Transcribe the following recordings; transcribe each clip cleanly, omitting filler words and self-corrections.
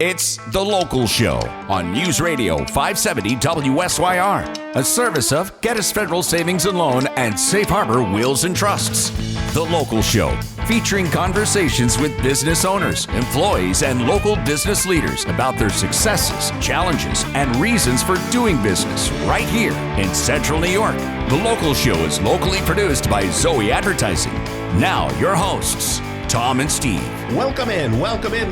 It's The Local Show on News Radio 570 WSYR, a service of Geddes Federal Savings and Loan and Safe Harbor Wills and Trusts. The Local Show, featuring conversations with business owners, employees, and local business leaders about their successes, challenges, and reasons for doing business right here in Central New York. The Local Show is locally produced by Zoey Advertising. Now, your hosts, Tom and Steve. Welcome in,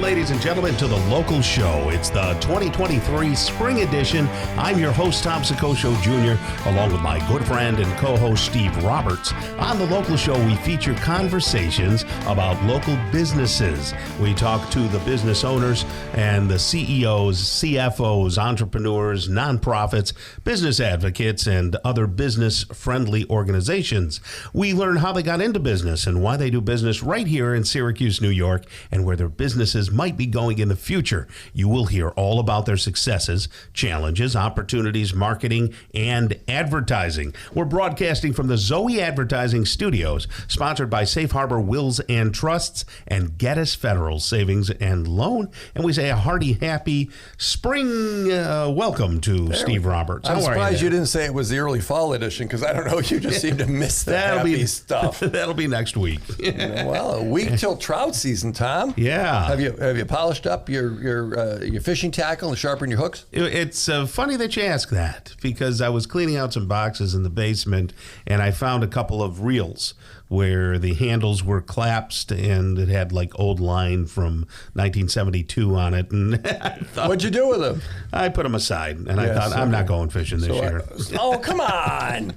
ladies and gentlemen, to The Local Show. It's the 2023 Spring Edition. I'm your host, Tom Soccocio Jr., along with my good friend and co-host, Steve Roberts. On The Local Show, we feature conversations about local businesses. We talk to the business owners and the CEOs, CFOs, entrepreneurs, nonprofits, business advocates, and other business-friendly organizations. We learn how they got into business and why they do business right here in Syracuse, New York, and where their businesses might be going in the future. You will hear all about their successes, challenges, opportunities, marketing, and advertising. We're broadcasting from the Zoey Advertising Studios, sponsored by Safe Harbor Wills and Trusts and Geddes Federal Savings and Loan. And we say a hearty, happy spring welcome to Steve Roberts. I'm surprised you didn't say it was the early fall edition, because I don't know, you just seem to miss the happy stuff. That'll be next week. Well, a week till trout season, Tom. Yeah. Have you polished up your fishing tackle and sharpened your hooks? It's funny that you ask that, because I was cleaning out some boxes in the basement and I found a couple of reels where the handles were collapsed and it had like old line from 1972 on it. And I thought, what'd you do with them? I put them aside, and I thought, I'm not going fishing this year. Oh, come on.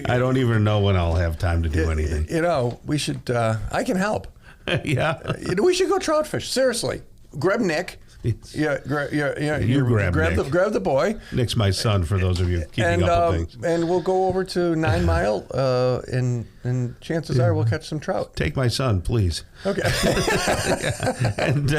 I don't even know when I'll have time to do anything. You know, we should, I can help. Yeah. We should go trout fish. Seriously. Grab Nick. You grab Nick. Grab the boy. Nick's my son, for those of you keeping up with things. And we'll go over to 9 Mile, and chances are we'll catch some trout. Take my son, please. Okay. And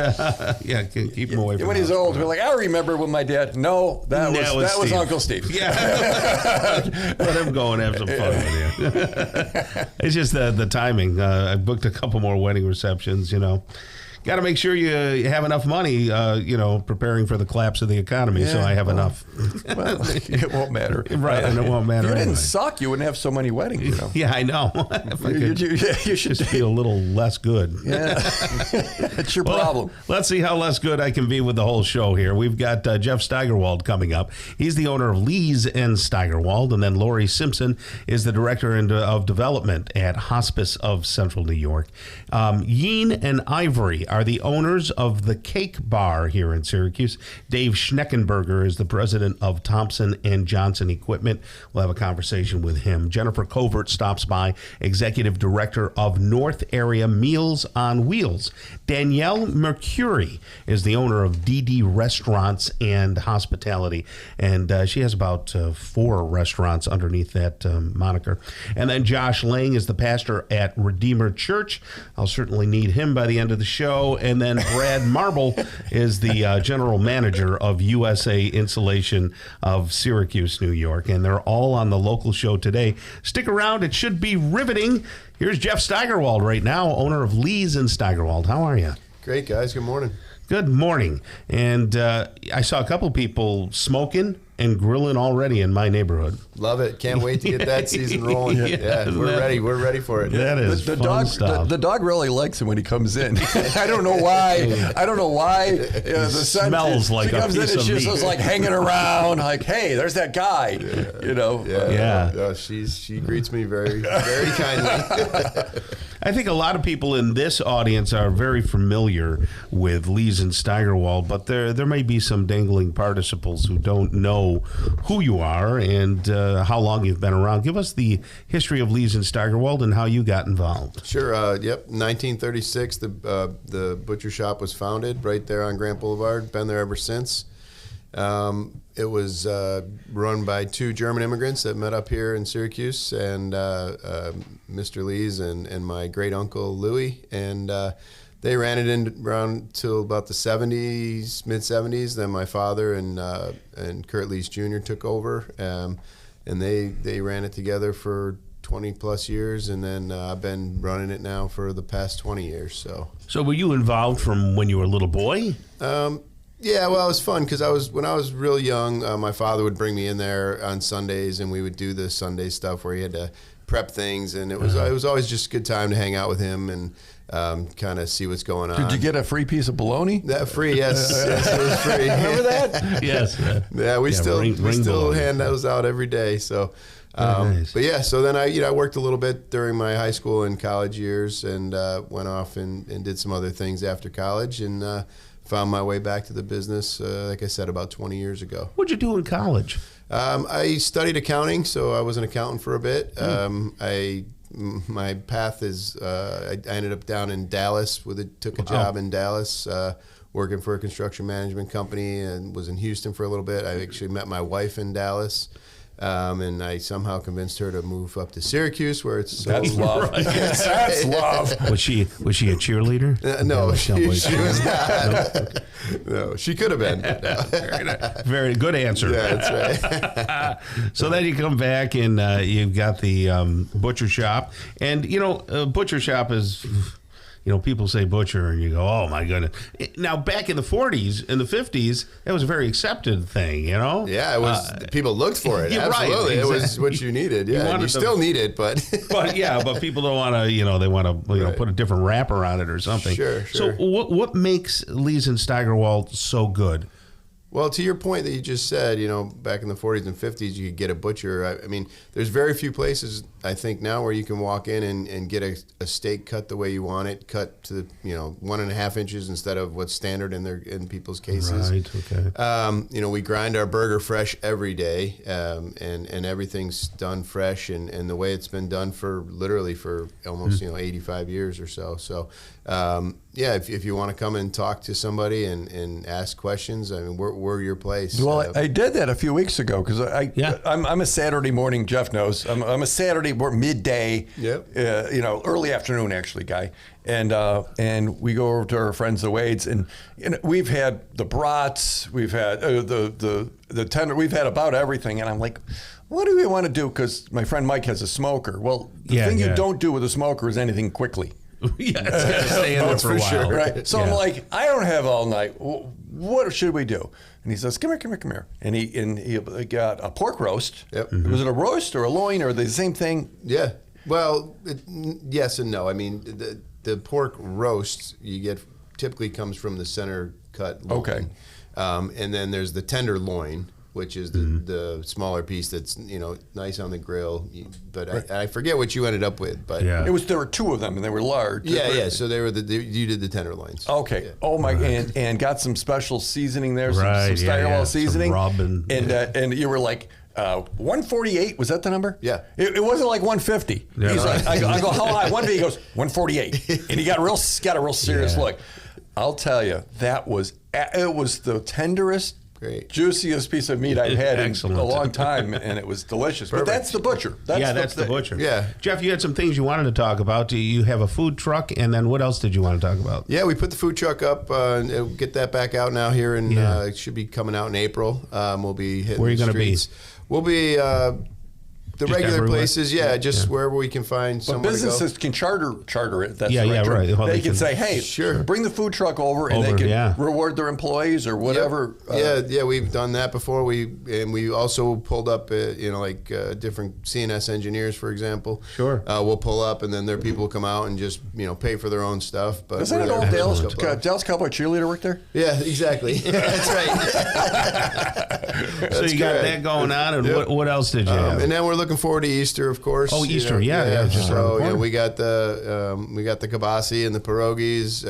keep him away from when he's old, we're like, I remember when my dad. No, that was Uncle Steve. Yeah. Let him go and have some fun with you. It's just the timing. I booked a couple more wedding receptions, Got to make sure you have enough money, preparing for the collapse of the economy. So I have enough. Well, it won't matter. Right, and it won't matter. If you didn't suck, you wouldn't have so many weddings, Yeah, I know. You should just feel a little less good. Yeah, that's your problem. Let's see how less good I can be with the whole show here. We've got Jeff Steigerwald coming up. He's the owner of Lees and Steigerwald, and then Lori Simpson is the director of development at Hospice of Central New York. Yeen and Ivory are the owners of the Cake Bar here in Syracuse. Dave Schneckenberger is the president of Thompson & Johnson Equipment. We'll have a conversation with him. Jennifer Covert stops by, executive director of North Area Meals on Wheels. Danielle Mercuri is the owner of DD Restaurants and Hospitality, and she has about 4 restaurants underneath that moniker. And then Josh Lang is the pastor at Redeemer Church. I'll certainly need him by the end of the show. And then Brad Marble is the general manager of USA Insulation of Syracuse, New York. And they're all on the Local Show today. Stick around. It should be riveting. Here's Jeff Steigerwald right now, owner of Lees and Steigerwald. How are you? Great, guys. Good morning. Good morning. And I saw a couple people smoking and grilling already in my neighborhood. Love it. Can't wait to get that season rolling. Yeah, we're ready. We're ready for it. That is the fun dog. stuff. The dog really likes him when he comes in. I don't know why. The sun smells like a comes piece in and of she's meat. just like hanging around, like, hey, there's that guy. Yeah. She greets me very, very kindly. I think a lot of people in this audience are very familiar with Lees and Steigerwald, but there may be some dangling participles who don't know who you are and how long you've been around. Give us the history of Lees and Steigerwald and how you got involved. Sure. 1936, the butcher shop was founded right there on Grant Boulevard. Been there ever since. It was run by 2 German immigrants that met up here in Syracuse, and Mr. Lees and my great uncle Louis, and they ran it around till about the 70s, mid 70s. Then my father and Kurt Lees Jr. took over, and they ran it together for 20 plus years, and then I've been running it now for the past 20 years. So were you involved from when you were a little boy? Yeah, well, it was fun because when I was real young, my father would bring me in there on Sundays, and we would do the Sunday stuff where he had to prep things, and it was always just a good time to hang out with him and kind of see what's going on. Did you get a free piece of bologna? That free, yes, yes, it was free. Remember that? Yes. Yeah, we still bologna. hand those out every day. So, Nice. but yeah, so then I worked a little bit during my high school and college years, and went off and did some other things after college, and found my way back to the business, like I said, about 20 years ago. What'd you do in college? I studied accounting, so I was an accountant for a bit. My path is I ended up down in Dallas. Took a job in Dallas, working for a construction management company, and was in Houston for a little bit. I actually met my wife in Dallas. And I somehow convinced her to move up to Syracuse, where it's so That's love. Right. That's love. Was she a cheerleader? no, she was not. No, okay. No, she could have been. Very good answer. Yeah, that's right. So then you come back and you've got the butcher shop, and butcher shop is. People say butcher, and you go, oh, my goodness. Now, back in the 40s and the 50s, that was a very accepted thing, Yeah, it was. People looked for it. Absolutely. Right, exactly. It was what you needed. Yeah, you still need it, but. but people don't want to, they want to, Right. put a different wrapper on it or something. Sure. So what makes Lees and Steigerwald so good? Well, to your point that you just said, back in the 40s and 50s, you could get a butcher. I mean, there's very few places, I think, now where you can walk in and get a steak cut the way you want it, cut to 1.5 inches instead of what's standard in people's cases. Right. Okay. We grind our burger fresh every day, and everything's done fresh, and the way it's been done for almost 85 years or so. So. Yeah, if you want to come and talk to somebody and ask questions, I mean, we're your place. Well, I did that a few weeks ago because I'm a Saturday morning. Jeff knows I'm a Saturday midday, early afternoon actually guy, and we go over to our friends the Wades, and we've had the brats, we've had the tender, we've had about everything, and I'm like, what do we want to do? Because my friend Mike has a smoker. Well, the thing you don't do with a smoker is anything quickly. Yeah, it's got to stay in there for a while. Sure, right? So I'm like, I don't have all night. What should we do? And he says, come here. And he got a pork roast. Yep. Was it a roast or a loin or the same thing? Yeah. Well, yes and no. I mean, the pork roast you get typically comes from the center cut loin. Okay. And then there's the tender loin, which is the smaller piece that's nice on the grill. But I forget what you ended up with. But there were two of them and they were large. Yeah. So they were you did the tenderloins. Okay. Yeah. Oh my! And got some special seasoning there. Right. Some Steigerwald seasoning. Some rub and you were like. 148, was that the number? Yeah. It wasn't like 150. Yeah, He's right. like, I go, how high? 150. He goes, 148. And he got a real serious look. I'll tell you, it was the tenderest, juiciest piece of meat I've had in a long time, and it was delicious. Perfect. But that's the butcher. That's the butcher. Yeah. Jeff, you had some things you wanted to talk about. You have a food truck, and then what else did you want to talk about? Yeah, we put the food truck up, and we'll get that back out now here, and it should be coming out in April. We'll be hitting Where are you the going to be? We'll be the Just regular everywhere? places, just wherever we can find But somewhere businesses to can charter it. That's Yeah, the yeah, term. right. Well, they they can can- say, hey, Sure. bring the food truck over, and they can reward their employees or whatever. Yeah, we've done that before. We also pulled up, different CNS engineers, for example. Sure. We'll pull up, and then their people come out and just pay for their own stuff. But Isn't we're it there old to Dallas help out. Cowboy cheerleader work there? Yeah, exactly. That's right. So you got that going on, and what else did you have? And then we're looking forward to Easter, of course. Oh, Easter, just around the So corner. we got the kibasi and the pierogies.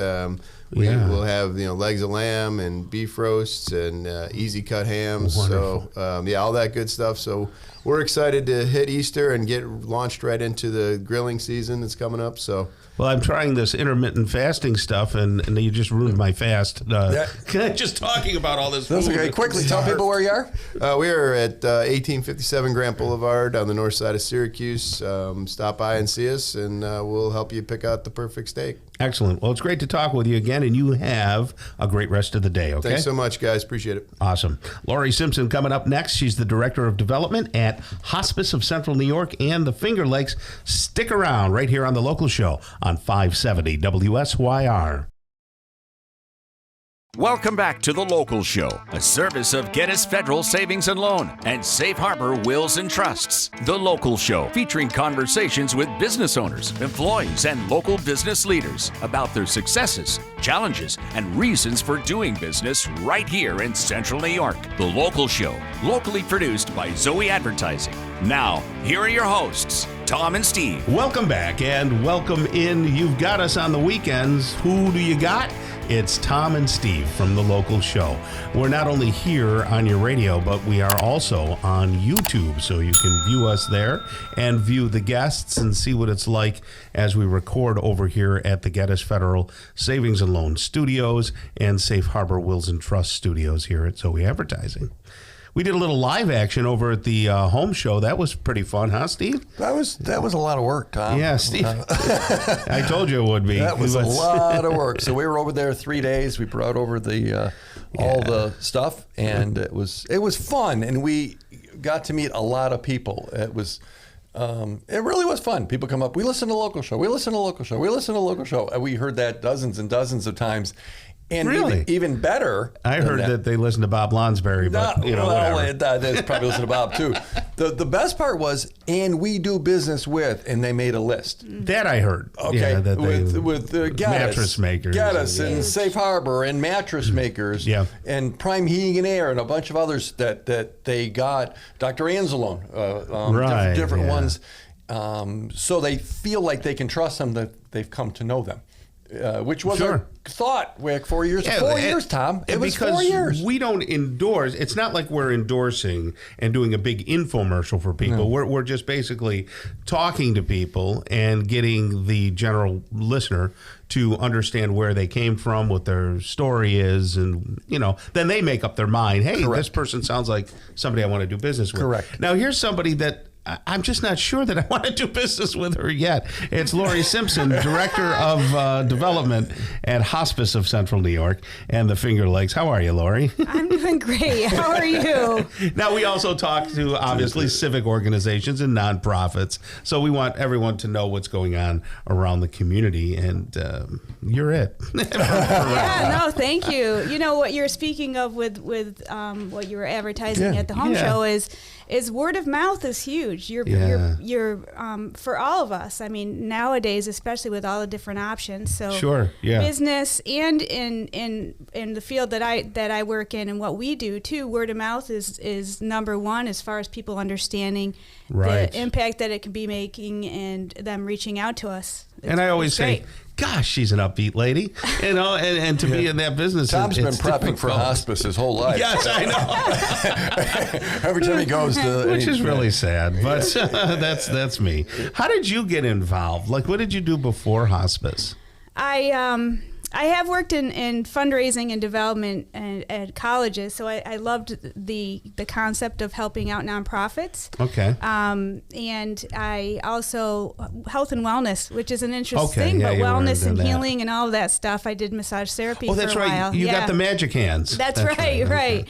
We'll have legs of lamb and beef roasts and easy cut hams. Wonderful. So all that good stuff. So we're excited to hit Easter and get launched right into the grilling season that's coming up. So. Well, I'm trying this intermittent fasting stuff, and you just ruined my fast. Just talking about all this That's food. okay. Quickly, tell people where you are. We are at 1857 Grant Boulevard on the north side of Syracuse. Stop by and see us, and we'll help you pick out the perfect steak. Excellent. Well, it's great to talk with you again, and you have a great rest of the day, okay? Thanks so much, guys. Appreciate it. Awesome. Lori Simpson coming up next. She's the Director of Development at Hospice of Central New York and the Finger Lakes. Stick around right here on The Local Show on 570 WSYR. Welcome back to The Local Show, a service of Gettys Federal Savings and Loan and Safe Harbor Wills and Trusts. The Local Show, featuring conversations with business owners, employees, and local business leaders about their successes, challenges, and reasons for doing business right here in Central New York. The Local Show, locally produced by Zoey Advertising. Now, here are your hosts, Tom and Steve. Welcome back and welcome in. You've got us on the weekends. Who do you got? It's Tom and Steve from The Local Show. We're not only here on your radio, but we are also on YouTube, so you can view us there and view the guests and see what it's like as we record over here at the Gettys Federal Savings and Loan Studios and Safe Harbor Wills and Trust Studios here at Zoey Advertising. We did a little live action over at the home show. That was pretty fun, huh, Steve? That was a lot of work, Tom. Yeah, Steve. I told you it would be. That was a lot of work. So we were over there 3 days. We brought over the all the stuff, and it was fun. And we got to meet a lot of people. It really was fun. People come up. We listen to Local Show. We listen to Local Show. We listen to Local Show. And we heard that dozens and dozens of times. And really? even better, I heard that they listened to Bob Lonsberry, but whatever. They probably listen to Bob too. The best part was, and we do business with, and they made a list. That I heard. Okay, yeah, that with Gettys, mattress makers, Gettys and Safe Harbor and mattress makers, yeah, and Prime Heating and Air and a bunch of others that they got. Dr. Anzalone, right, different ones, so they feel like they can trust them, that they've come to know them. Which was our thought, 4 years. Yeah, 4 years, Tom. It was 4 years. We don't endorse. It's not like we're endorsing and doing a big infomercial for people. No. We're just basically talking to people and getting the general listener to understand where they came from, what their story is, and then they make up their mind. Hey, Correct. This person sounds like somebody I want to do business with. Correct. Now here's somebody that I'm just not sure that I want to do business with her yet. It's Lori Simpson, Director of Development at Hospice of Central New York and the Finger Lakes. How are you, Lori? I'm doing great. How are you? Now, we also talk to, obviously, civic organizations and nonprofits. So we want everyone to know what's going on around the community, and you're it. Yeah, no, thank you. You know, what you're speaking of with what you were advertising at the home show is word of mouth is huge. You're for all of us. I mean, nowadays, especially with all the different options. So business and in the field that I work in and what we do too, word of mouth is number one as far as people understanding the impact that it can be making and them reaching out to us. And I always say, gosh, she's an upbeat lady, and to be in that business. Tom's been prepping for hospice his whole life. Yes, I know. Every time he goes to, which is really sad, but that's me. How did you get involved? Like, what did you do before hospice? I have worked in fundraising and development at colleges, so I loved the concept of helping out nonprofits. Okay. And I also health and wellness, which is an interesting thing, but wellness and healing and all of that stuff. I did massage therapy for a while. Oh, that's right. You got the magic hands. That's right. Okay.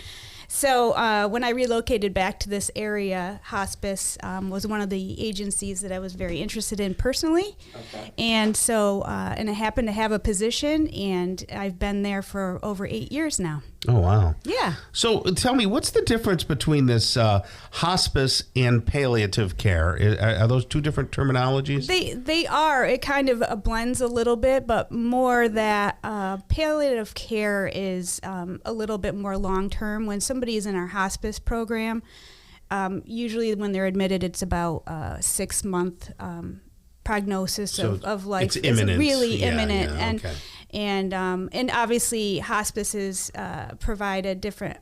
So when I relocated back to this area, hospice was one of the agencies that I was very interested in personally. Okay. And so, and I happened to have a position, and I've been there for over 8 years now. Oh, wow. Yeah. So tell me, what's the difference between this hospice and palliative care? Are those two different terminologies? They are. It kind of blends a little bit, but more that palliative care is a little bit more long-term. When somebody is in our hospice program, usually when they're admitted, it's about a 6-month prognosis of life. It's imminent. It's really imminent. Yeah, okay. And obviously hospices provide a different,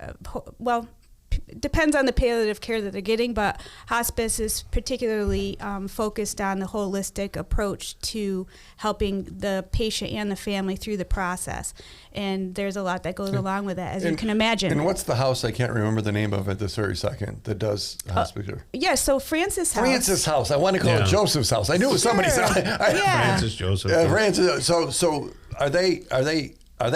depends on the palliative care that they're getting, but hospice is particularly focused on the holistic approach to helping the patient and the family through the process. And there's a lot that goes along with that, as you can imagine. And what's the house? I can't remember the name of it this very second that does hospice care. Yeah, so Francis House. Francis House. I want to call it Joseph's house. I knew it was somebody's house. Francis Joseph. Francis. So are they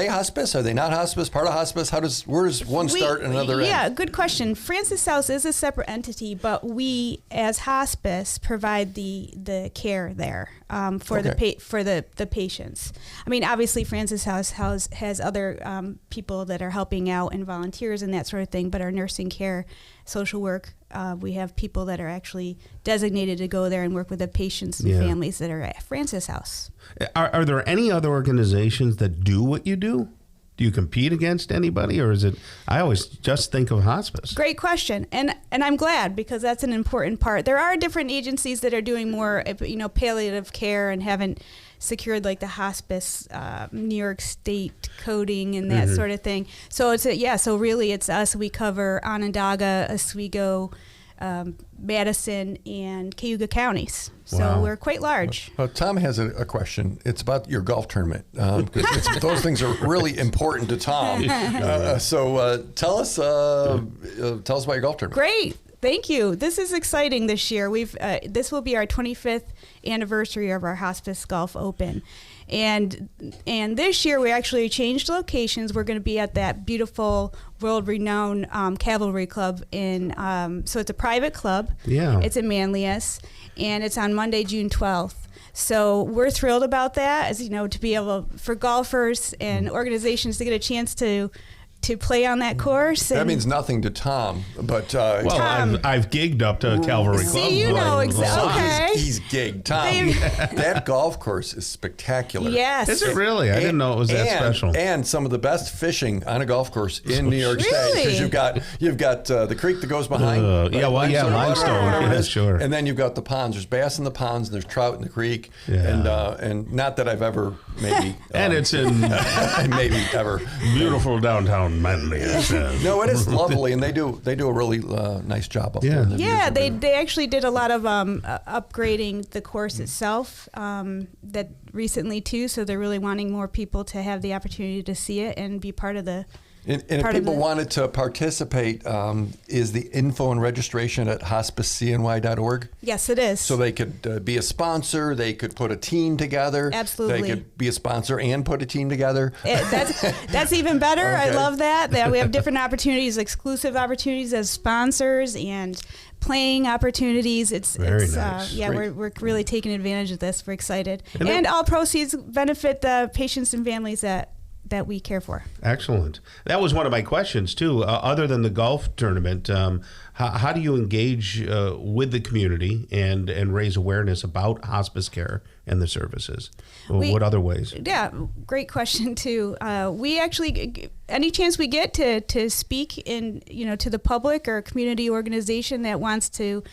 hospice? Are they not hospice? Part of hospice? Where does one start and another end? Yeah, good question. Francis House is a separate entity, but we, as hospice, provide the care there for the patients. I mean, obviously, Francis House has other people that are helping out and volunteers and that sort of thing, but our nursing care, social work, we have people that are actually designated to go there and work with the patients and families that are at Francis House. Are there any other organizations that do what you do? Do you compete against anybody, or is it? I always just think of hospice. Great question, and I'm glad, because that's an important part. There are different agencies that are doing more, palliative care and haven't secured like the hospice, New York State coding and that sort of thing. So so really it's us. We cover Onondaga, Oswego, Madison, and Cayuga counties. So we're quite large. Tom has a question. It's about your golf tournament, because those things are really important to Tom. So tell us about your golf tournament. Great. Thank you. This is exciting this year. This will be our 25th anniversary of our Hospice Golf Open. And this year we actually changed locations. We're going to be at that beautiful world-renowned Cavalry Club so it's a private club. Yeah. It's in Manlius, and it's on Monday, June 12th. So we're thrilled about that, to be able, for golfers and organizations to get a chance to play on that course. That means nothing to Tom, but Tom, I've gigged up to Calvary Club. See, you know exactly. Okay. He's gigged. Tom, that golf course is spectacular. Yes. Is it really? I didn't know it was that special. And some of the best fishing on a golf course in New York State, because you've got the creek that goes behind. Limestone. Yeah, sure. And then you've got the ponds. There's bass in the ponds, and there's trout in the creek. Yeah. And not that I've ever maybe. And it's in maybe ever beautiful downtown Manlius. No, it is lovely, and they do a really nice job up there. Yeah, they actually did a lot of upgrading the course itself that recently too. So they're really wanting more people to have the opportunity to see it and be part of the. And if people wanted to participate, is the info and registration at hospicecny.org? Yes, it is. So they could be a sponsor. They could put a team together. Absolutely. They could be a sponsor and put a team together. That's even better. Okay. I love that we have different opportunities, exclusive opportunities as sponsors and playing opportunities. It's very nice. We're really taking advantage of this. We're excited. And all proceeds benefit the patients and families that we care for. Excellent. That was one of my questions too. Other than the golf tournament, how do you engage with the community and raise awareness about hospice care and the services? What other ways? Yeah, great question too. We actually, any chance we get to speak to the public or a community organization that wants to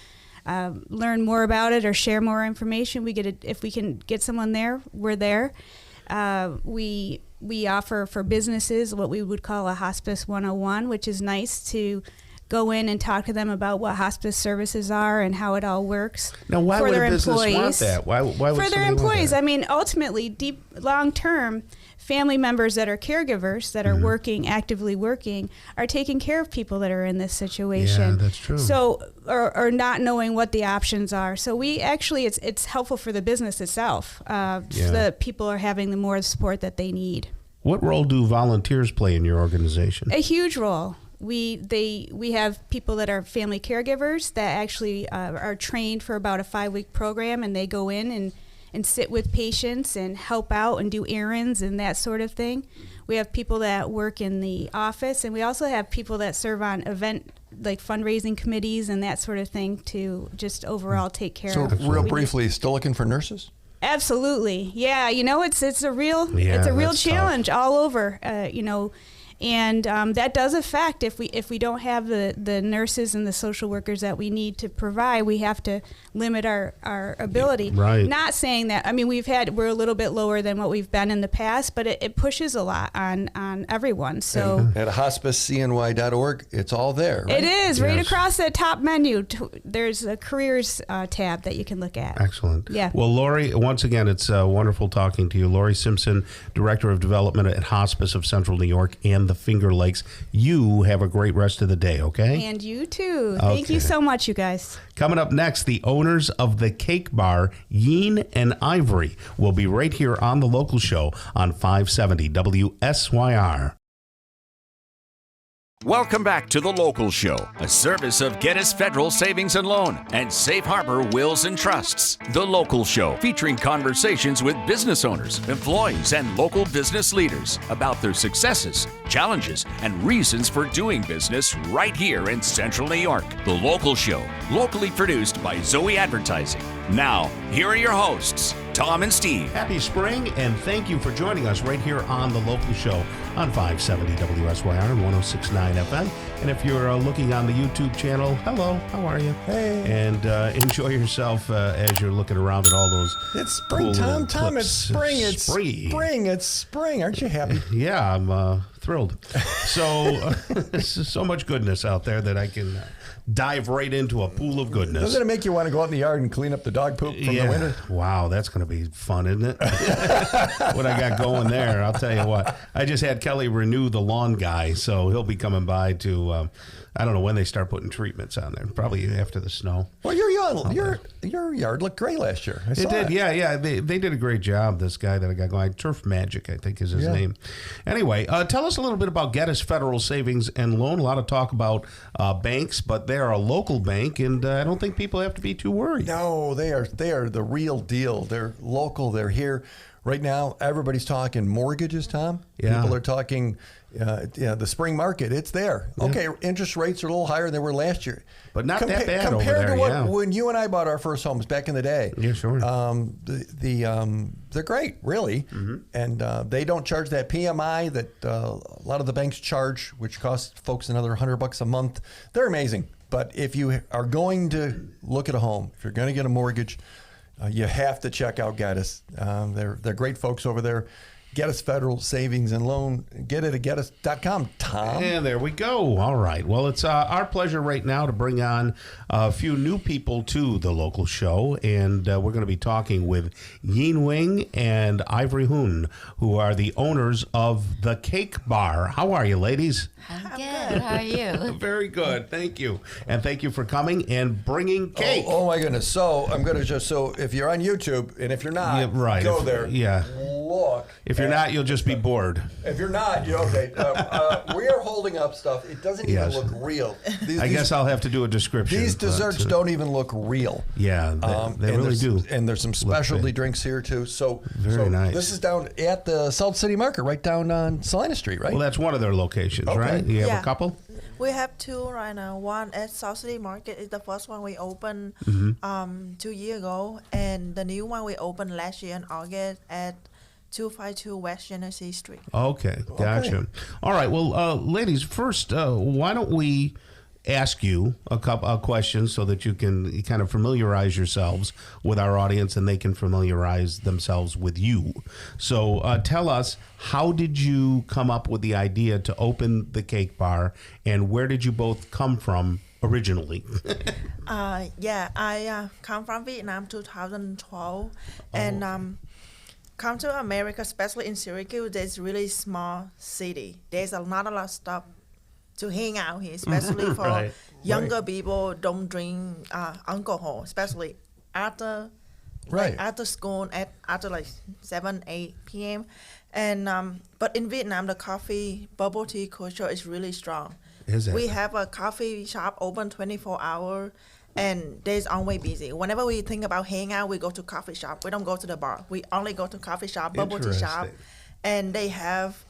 learn more about it or share more information, if we can get someone there, we're there. We offer for businesses what we would call a Hospice 101, which is nice to go in and talk to them about what hospice services are and how it all works. Now, why would a business want that? Why would for their employees? I mean, ultimately, deep long term, family members that are caregivers that are actively working, are taking care of people that are in this situation. Yeah, that's true. So, or not knowing what the options are. So we actually, it's helpful for the business itself. So that people are having the more support that they need. What role do volunteers play in your organization? A huge role. We have people that are family caregivers that actually are trained for about a 5-week program, and they go in and sit with patients and help out and do errands and that sort of thing. We have people that work in the office, and we also have people that serve on event like fundraising committees and that sort of thing to just overall take care of. So real briefly, still looking for nurses? Absolutely. Yeah, it's a real challenge all over. And that does affect if we don't have the nurses and the social workers that we need to provide, we have to limit our ability. Right. Not saying that, I mean, we're a little bit lower than what we've been in the past, but it pushes a lot on everyone. So at hospicecny.org, it's all there. Right? It is right Yes. across the top menu. There's a careers tab that you can look at. Excellent. Yeah. Well, Lori, once again, it's wonderful talking to you. Lori Simpson, Director of Development at Hospice of Central New York and the Finger Lakes. You have a great rest of the day, okay? And you too. Thank Okay. you so much, you guys. Coming up next, the owners of the cake bar, Yeen and Ivory, will be right here on the local show on 570 WSYR. Welcome back to The Local Show, a service of Gettys Federal Savings and Loan and Safe Harbor Wills and Trusts. The Local Show, featuring conversations with business owners, employees, and local business leaders about their successes, challenges, and reasons for doing business right here in Central New York. The Local Show, locally produced by Zoey Advertising. Now, here are your hosts, Tom and Steve. Happy spring, and thank you for joining us right here on the local show on 570 WSYR and 106.9 FM. And if you're looking on the YouTube channel, hello, how are you? Hey. And enjoy yourself as you're looking around at all those. It's spring, cool Tom. It's spring. It's Spree. spring. It's spring. Aren't you happy? Yeah, I'm thrilled. So, so much goodness out there that I can dive right into a pool of goodness. Doesn't it make you want to go out in the yard and clean up the dog poop from the winter? Wow, that's going to be fun, isn't it? What I got going there, I'll tell you what. I just had Kelly renew the lawn guy, so he'll be coming by to, I don't know when they start putting treatments on there, probably after the snow. Well, your yard looked great last year. I It saw did, yeah. They did a great job, this guy that I got going. Turf Magic, I think is his name. Anyway, tell us a little bit about Gettys Federal Savings and Loan. A lot of talk about banks, but they are a local bank, and I don't think people have to be too worried. No, they are the real deal. They're local. They're here. Right now, everybody's talking mortgages, Tom. Yeah. People are talking the spring market. It's there. Yeah. Okay, interest rates are a little higher than they were last year. But not that bad over compared there, to what yeah. when you and I bought our first homes back in the day. Yeah, sure. They're great, really. Mm-hmm. And they don't charge that PMI that a lot of the banks charge, which costs folks another $100 a month. They're amazing. But if you are going to look at a home, if you're going to get a mortgage, you have to check out Gettys. They're great folks over there. Gettys Federal Savings and Loan. Get it at gettys.com, Tom. And there we go. All right. Well, it's our pleasure right now to bring on a few new people to the local show. And we're going to be talking with Yeen Wing and Ivory Hoon, who are the owners of the Cake Bar. How are you, ladies? I'm good. How are you? Very good. Thank you. And thank you for coming and bringing cake. Oh my goodness. So I'm going to if you're on YouTube, and if you're not, Yeah, right. go If- there. yeah. Look. If you're not, you'll just be bored. If you're not, you're okay. We are holding up stuff. It doesn't even Yes. look real. I guess I'll have to do a description. These but, desserts don't even look real. Yeah, they and really there's- do. And there's some specialty fake. drinks here too. So Very nice. This is down at the Salt City Market, right down on Salina Street, right? Well, that's one of their locations, Okay. right? You have Yeah. a couple? We have two right now. One at South City Market is the first one we opened Mm-hmm. 2 years ago, and the new one we opened last year in August at 252 West Genesee Street. Okay, gotcha. All right, well, ladies, first, why don't we ask you a couple of questions so that you can kind of familiarize yourselves with our audience and they can familiarize themselves with you. So tell us, how did you come up with the idea to open the cake bar, and where did you both come from originally? I come from Vietnam 2012, and come to America, especially in Syracuse. There's really small city. There's not a lot of stuff to hang out here, especially for Right. younger people don't drink alcohol, especially after after school after like 7-8 p.m. And but in Vietnam, the coffee bubble tea culture is really strong. Is it? We have a coffee shop open 24 hours, and there's always busy. Whenever we think about hang out, we go to coffee shop. We don't go to the bar. We only go to coffee shop, bubble tea shop, Interesting. and they have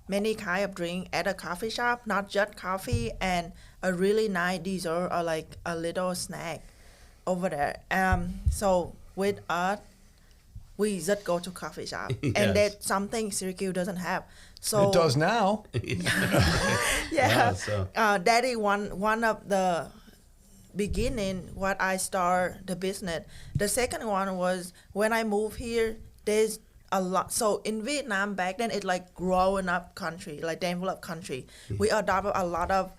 many kind of drink at a coffee shop, not just coffee, and a really nice dessert or like a little snack over there. So with us, we just go to coffee shop, Yes. and that's something Syracuse doesn't have. So It does now. yeah. so- Daddy one of the beginning what I start the business. The second one was when I moved here. There's a lot. So in Vietnam back then, it's like growing up country, like developed country. We adopted a lot of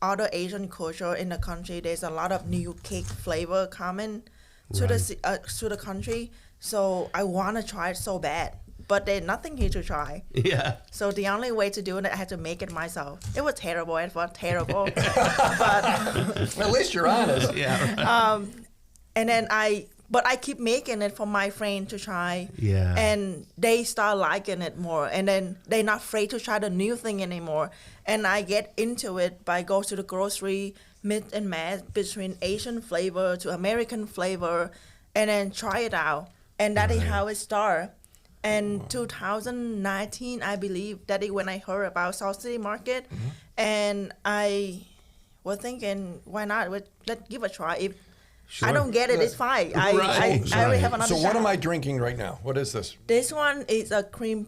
other Asian culture in the country. There's a lot of new cake flavor coming to the country. So I want to try it so bad, but there's nothing here to try. Yeah. So the only way to do it, I had to make it myself. It was terrible. It was terrible, but At least you're honest. Yeah. and then I keep making it for my friend to try. Yeah. And they start liking it more. And then they're not afraid to try the new thing anymore. And I get into it by go to the grocery, mix and match between Asian flavor to American flavor, and then try it out. And that is how it started. And 2019, I believe, that is when I heard about Soccocio Market. And I was thinking, why not? Let's give it a try. If I don't get it, it's fine. I already have another So what shot. am I drinking right now? What is this? This one is a creme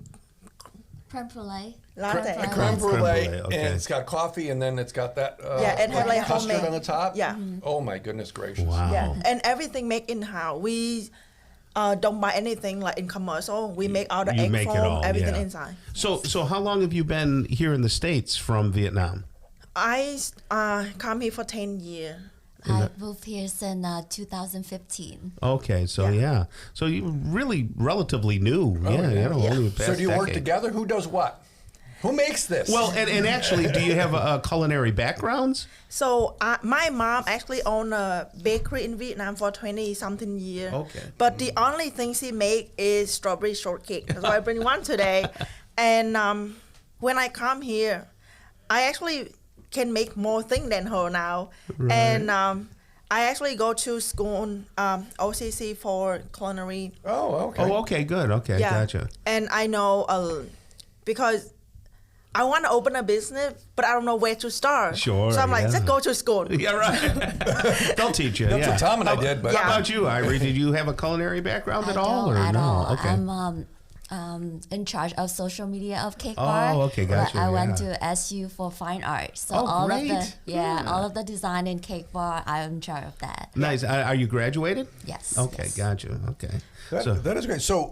Creme brulee. latte. A creme brulee, brulee, okay. and it's got coffee, and then it's got that Yeah, it had like custard homemade. on the top. Yeah. Oh my goodness gracious! Wow. Yeah, and everything made in house. We don't buy anything like in commercial. We make all the You egg make it foam, all, everything yeah. inside. So how long have you been here in the States from Vietnam? I come here for 10 years. I moved here since 2015. Okay, so yeah. So you really relatively new. Only the So past do you work decade. together? Who does what? Who makes this? Well, and actually, do you have culinary backgrounds? So my mom actually owned a bakery in Vietnam for 20-something years. Okay. But the only thing she make is strawberry shortcake. So I bring one today. And when I come here, I actually can make more things than her now. Right. And I actually go to school, OCC for culinary. oh, okay. Oh, okay, good. Okay, gotcha. And I know because I want to open a business, but I don't know where to start. Sure, So I'm like, yeah. just go to school. Yeah, right. They'll teach you. That's yeah. what Tom and I did, but How about you, Irie? Did you have a culinary background at I all, don't or at no? all. Okay. I'm in charge of social media of Cake Bar. Oh, okay, gotcha, I went yeah. to SU for fine art. So Oh, all great. of the all of the design in Cake Bar, I'm in charge of that. Nice. Are you graduated? Yes. Okay, yes. gotcha. Okay. that is great. So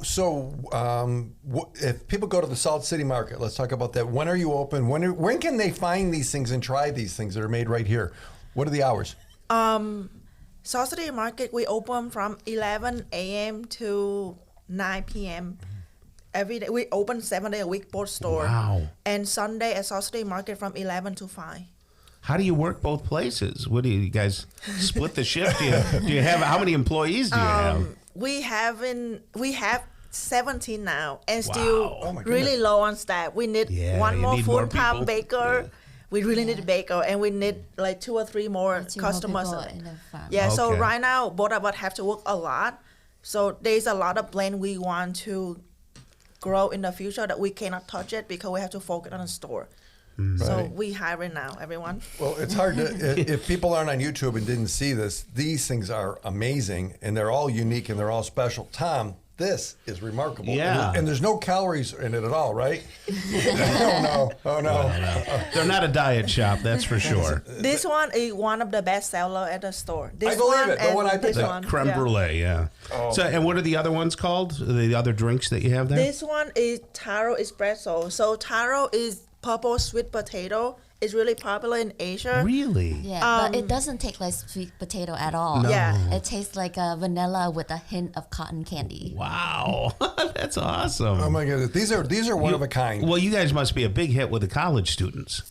if people go to the Salt City Market, let's talk about that. When are you open? When can they find these things and try these things that are made right here? What are the hours? Soccocio Market, we open from 11 a.m. to 9 p.m. every day. We open 7 days a week, both store. Wow. And Sunday at Soccocio Market from 11 to 5. How do you work both places? What do you guys split the shift? Do you have how many employees do you have? We have 17 now, and Wow. still Oh my really goodness. low on staff. We need Yeah, one you more need more full-time people. baker. Yeah. We really need a baker, and we need like 2 or 3 more 2 more customers. people in the farm. Yeah, so Okay. right now both of us have to work a lot. So there's a lot of blend we want to grow in the future that we cannot touch it because we have to focus on the store. So Right. we hiring now, everyone. Well, it's hard to if people aren't on YouTube and didn't see this. These things are amazing, and they're all unique and they're all special. Tom, this is remarkable. Yeah. And there's no calories in it at all, right? Oh no! They're not a diet shop, that's for sure. This one is one of the best seller at the store. This I believe one it. The and one I picked this up. one. Creme yeah. brulee, yeah. Oh. So, and what are the other ones called? The other drinks that you have there? This one is taro espresso. So taro is purple sweet potato. It's really popular in Asia. Really? Yeah, but it doesn't taste like sweet potato at all. No. Yeah. It tastes like a vanilla with a hint of cotton candy. Wow, that's awesome. Oh my goodness! These are one of a kind. Well, you guys must be a big hit with the college students,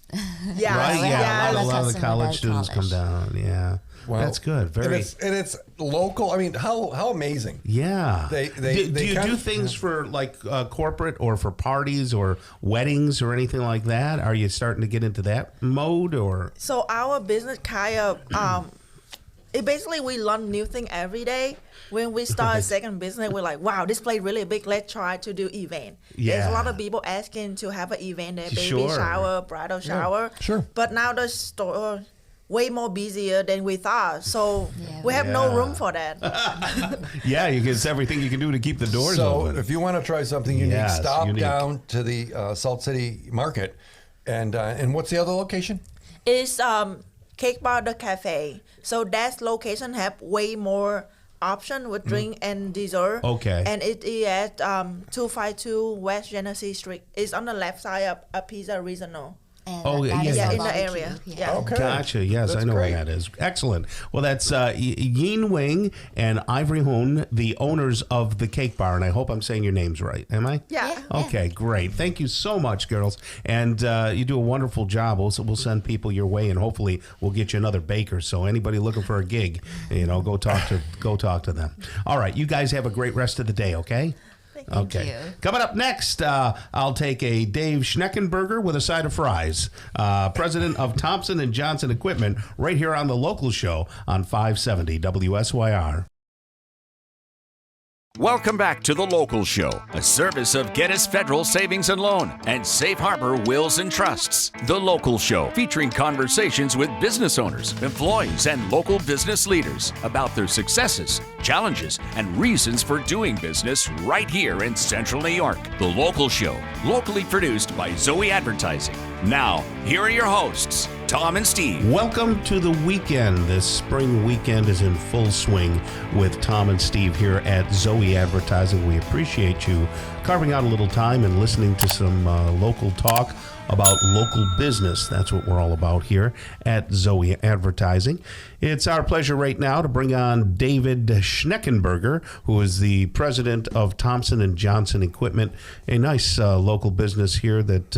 Yeah, right? we Yeah, have a a lot lot of of the college customers students at come college. down. Yeah, Well, that's good. Very. And it's local. I mean, how amazing. Yeah. They do you kind do of- things for like corporate or for parties or weddings or anything like that? Are you starting to get into that mode or? So our business kind of, it basically we learn new thing every day. When we start a second business, we're like, wow, this place really big. Let's try to do event. There's a lot of people asking to have an event, a baby Sure. shower, bridal shower. sure. But now the store, way more busier than we thought. So we have no room for that. Yeah, it's everything you can do to keep the doors open. So if you want to try something unique, stop down to the Salt City Market. And what's the other location? It's Cake Bar the Cafe. So that location have way more option with drink and dessert. Okay. And it is at 252 West Genesee Street. It's on the left side of a Pizza Regional. And in barbecue, the area. Yeah. Okay. Gotcha. Yes, That's I know great. where that is. Excellent. Well, that's Yin Wing and Ivory Hoon, the owners of the Cake Bar, and I hope I'm saying your names right. Am I? Yeah. Okay, great. Thank you so much, girls. And you do a wonderful job. We'll send people your way, and hopefully we'll get you another baker. So anybody looking for a gig, go talk to them. All right, you guys have a great rest of the day. Okay. Thank you. Coming up next, I'll take a Dave Schneckenberger with a side of fries. President of Thompson & Johnson Equipment, right here on the local show on 570 WSYR. Welcome back to The Local Show, a service of Gettys Federal Savings and Loan and Safe Harbor Wills and Trusts. The Local Show, featuring conversations with business owners, employees, and local business leaders about their successes, challenges, and reasons for doing business right here in Central New York. The Local Show, locally produced by Zoey Advertising. Now, here are your hosts, Tom and Steve. Welcome to the weekend. This spring weekend is in full swing with Tom and Steve here at Zoey Advertising. We appreciate you carving out a little time and listening to some local talk about local business. That's what we're all about here at Zoey Advertising. It's our pleasure right now to bring on David Schneckenberger, who is the president of Thompson & Johnson Equipment, a nice local business here that,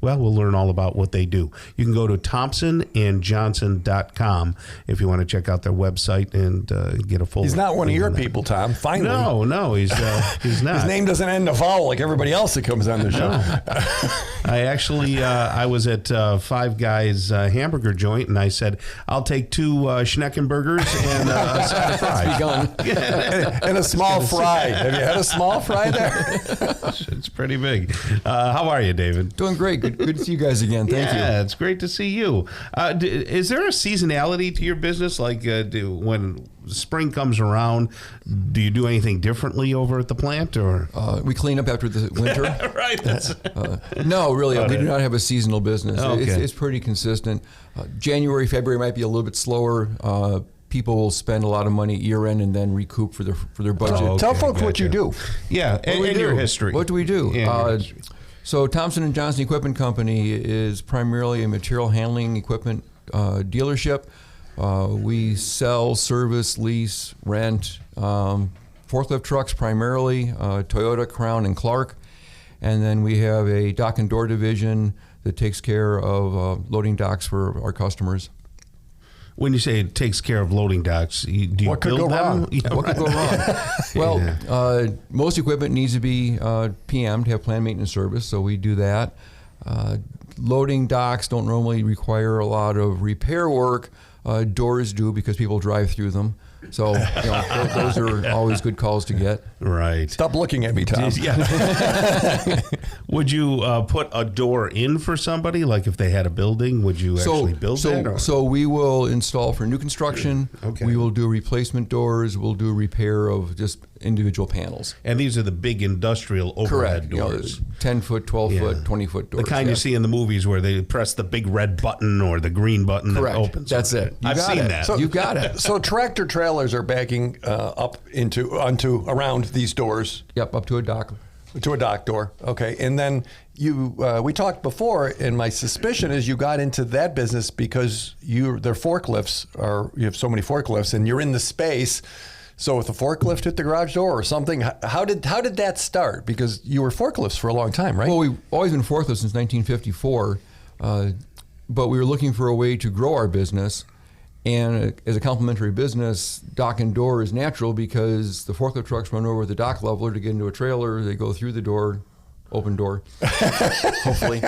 we'll learn all about what they do. You can go to thompsonandjohnson.com if you want to check out their website and get a full... He's not one of your people, Tom, finally. No, he's not. His name doesn't end in a vowel like everybody else that comes on the show. I was at Five Guys hamburger joint, and I said, I'll take 2 Schneckenbergers and a side of fries. Begun. And a small fry. Have you had a small fry there? It's pretty big. How are you, David? Doing great. Good to see you guys again. Thank you. Yeah, it's great to see you. Is there a seasonality to your business? Like when spring comes around, do you do anything differently over at the plant, or we clean up after the winter? Right. No, really, we do not have a seasonal business. Okay. It's pretty consistent. January, February might be a little bit slower. People will spend a lot of money year end and then recoup for their budget. Oh, okay. Tell folks what you do. Yeah, and your history. What do we do? So Thompson & Johnson Equipment Company is primarily a material handling equipment dealership. We sell, service, lease, rent forklift trucks primarily, Toyota, Crown, and Clark. And then we have a dock and door division that takes care of loading docks for our customers. When you say it takes care of loading docks, do you What could build go them? wrong? Yeah, What could go wrong? Well, most equipment needs to be PM'd, have planned maintenance service, so we do that. Loading docks don't normally require a lot of repair work. Doors do because people drive through them. So those are always good calls to get. Right. Stop looking at me, Tom. Yeah. Would you put a door in for somebody? Like if they had a building, would you actually build that? Or? So we will install for new construction. Okay. We will do replacement doors. We'll do repair of just individual panels. And these are the big industrial overhead doors. 10-foot, 12-foot, 20-foot doors. The kind you see in the movies where they press the big red button or the green button that opens. That's it. I've seen that. So, you got it. So tractor trailers are backing up onto around these doors. Yep, up to a dock. To a dock door. Okay. And then we talked before, and my suspicion is you got into that business because their forklifts you have so many forklifts and you're in the space. So if the forklift hit the garage door or something, how did that start? Because you were forklifts for a long time, right? Well, we've always been forklifts since 1954, but we were looking for a way to grow our business. And as a complementary business, dock and door is natural because the forklift trucks run over the dock leveler to get into a trailer. They go through the door, open door, hopefully.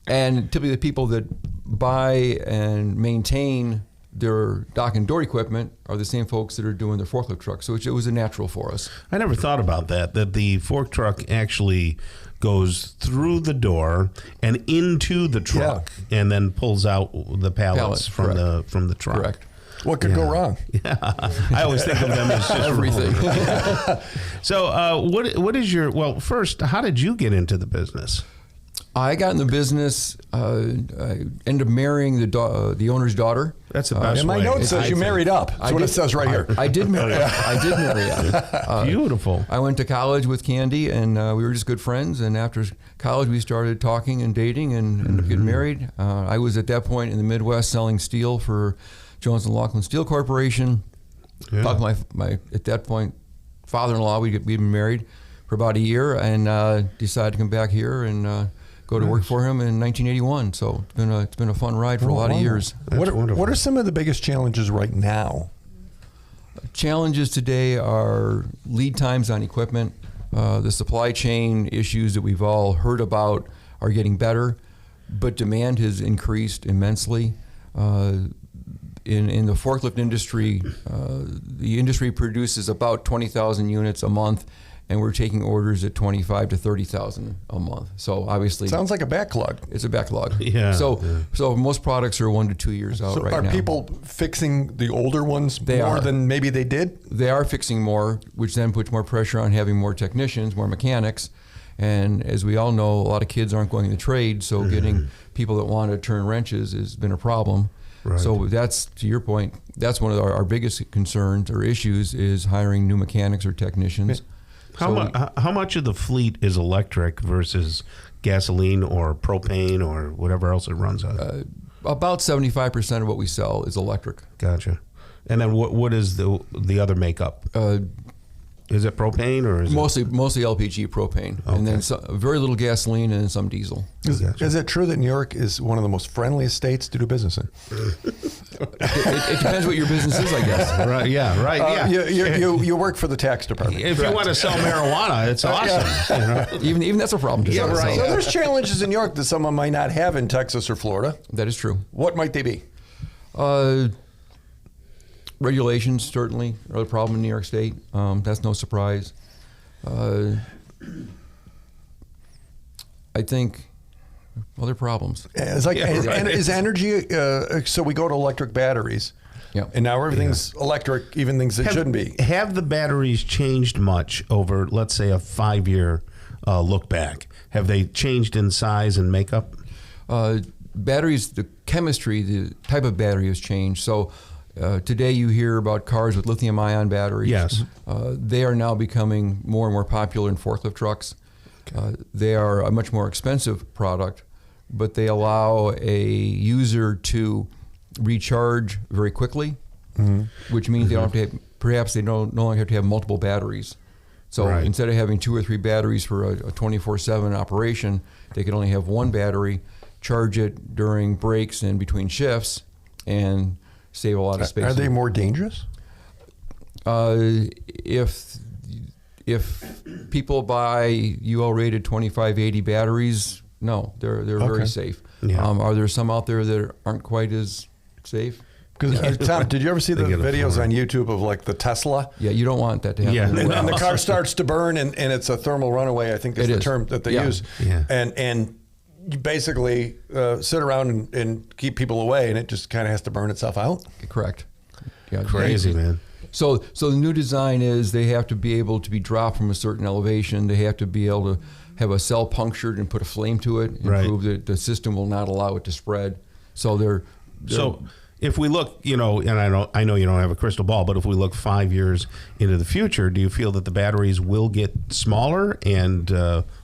And typically the people that buy and maintain their dock and door equipment are the same folks that are doing their forklift trucks. So it was a natural for us. I never thought about that the fork truck actually goes through the door and into the truck and then pulls out the pallets from the truck. Correct. What could go wrong? Yeah, I always think of them as just everything. So, what is your? Well, first, how did you get into the business? I got in the business. I ended up marrying the owner's daughter. That's the best. And my way. note says you married up. That's what it says right here. I did marry up. I did marry up. Beautiful. I went to college with Candy, and we were just good friends. And after college, we started talking and dating, and ended up getting married. I was at that point in the Midwest selling steel for Jones and Laughlin Steel Corporation. Yeah. Talked to my at that point father-in-law. We'd been married for about a year, and decided to come back here and go to work for him in 1981. So it's been a fun ride for a lot of years. What are some of the biggest challenges right now? Challenges today are lead times on equipment. The supply chain issues that we've all heard about are getting better, but demand has increased immensely. In the forklift industry, the industry produces about 20,000 units a month, and we're taking orders at 25 to 30,000 a month. So obviously, sounds like a backlog. It's a backlog. Yeah. So most products are 1 to 2 years out right now. Are people fixing the older ones more than maybe they did? They are fixing more, which then puts more pressure on having more technicians, more mechanics. And as we all know, a lot of kids aren't going in the trade, so getting people that want to turn wrenches has been a problem. Right. So that's, to your point, that's one of our biggest concerns or issues is hiring new mechanics or technicians. How much of the fleet is electric versus gasoline or propane or whatever else it runs on? About 75% of what we sell is electric. Gotcha. And then what is the other makeup? Is it propane or is mostly LPG propane, and then very little gasoline and then some diesel. Is it true that New York is one of the most friendliest states to do business in? It depends what your business is, I guess. Right. Yeah. Right. Yeah. You work for the tax department. If you want to sell marijuana, it's awesome. You know? Even that's a problem. Yeah. Right. So there's challenges in New York that someone might not have in Texas or Florida. That is true. What might they be? Regulations certainly are a problem in New York State. That's no surprise. I think other problems. It's like is energy. So we go to electric batteries. Yeah. And now everything's electric, even things that shouldn't be. Have the batteries changed much over, let's say, a 5-year look back? Have they changed in size and makeup? Batteries, the chemistry, the type of battery has changed. So. Today you hear about cars with lithium-ion batteries. Yes. They are now becoming more and more popular in forklift trucks. They are a much more expensive product, but they allow a user to recharge very quickly, which means they don't have to perhaps they no longer have to have multiple batteries. So instead of having 2 or 3 batteries for a 24/7 operation, they can only have one battery, charge it during breaks and between shifts, and save a lot of space. Are they more dangerous? If people buy UL rated 2580 batteries, no, they're very safe. Yeah. Are there some out there that aren't quite as safe? Because Tom, did you ever see the videos on YouTube of like the Tesla? Yeah, you don't want that to happen. Yeah. And the car starts to burn, and it's a thermal runaway. I think that's the term that they use. Yeah. And you basically sit around and keep people away, and it just kind of has to burn itself out. Correct. Yeah, crazy, man. So the new design is they have to be able to be dropped from a certain elevation. They have to be able to have a cell punctured and put a flame to it and prove that the system will not allow it to spread. So they're if we look, and I know you don't have a crystal ball, but if we look 5 years into the future, do you feel that the batteries will get smaller and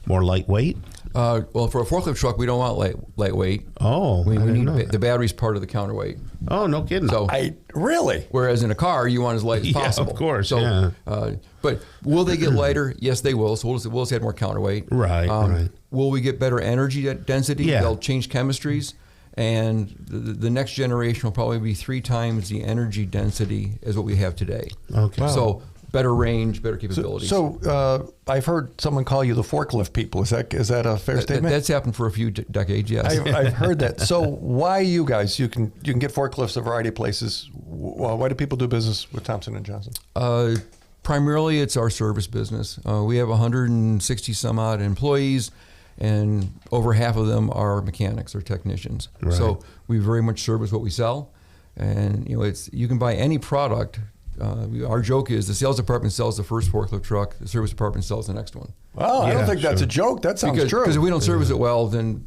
more lightweight? Well, for a forklift truck, we don't want lightweight. Oh, we need the battery's part of the counterweight. Oh, no kidding. So really? Whereas in a car, you want as light as possible. Of course. So, but will they get lighter? Yes, they will. So we'll just add more counterweight. Right. Will we get better energy density? Yeah. They'll change chemistries, and the next generation will probably be 3 times the energy density as what we have today. Okay. So better range, better capabilities. So I've heard someone call you the forklift people. Is that a fair statement? That's happened for a few decades, yes. I've heard that. So why you guys? You can get forklifts a variety of places. Why do people do business with Thompson & Johnson? Primarily, it's our service business. We have 160 some odd employees, and over half of them are mechanics or technicians. Right. So we very much service what we sell, and you can buy any product. Our joke is the sales department sells the first forklift truck, the service department sells the next one. Well, I don't think that's a joke. That sounds true. Because if we don't service it well, then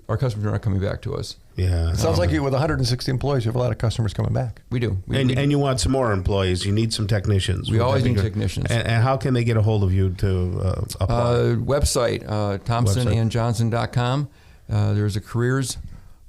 our customers are not coming back to us. Yeah. It sounds like you, with 160 employees, you have a lot of customers coming back. We do. And you want some more employees. You need some technicians. We always need technicians. And how can they get a hold of you to apply? Website, thompsonandjohnson.com. There's a careers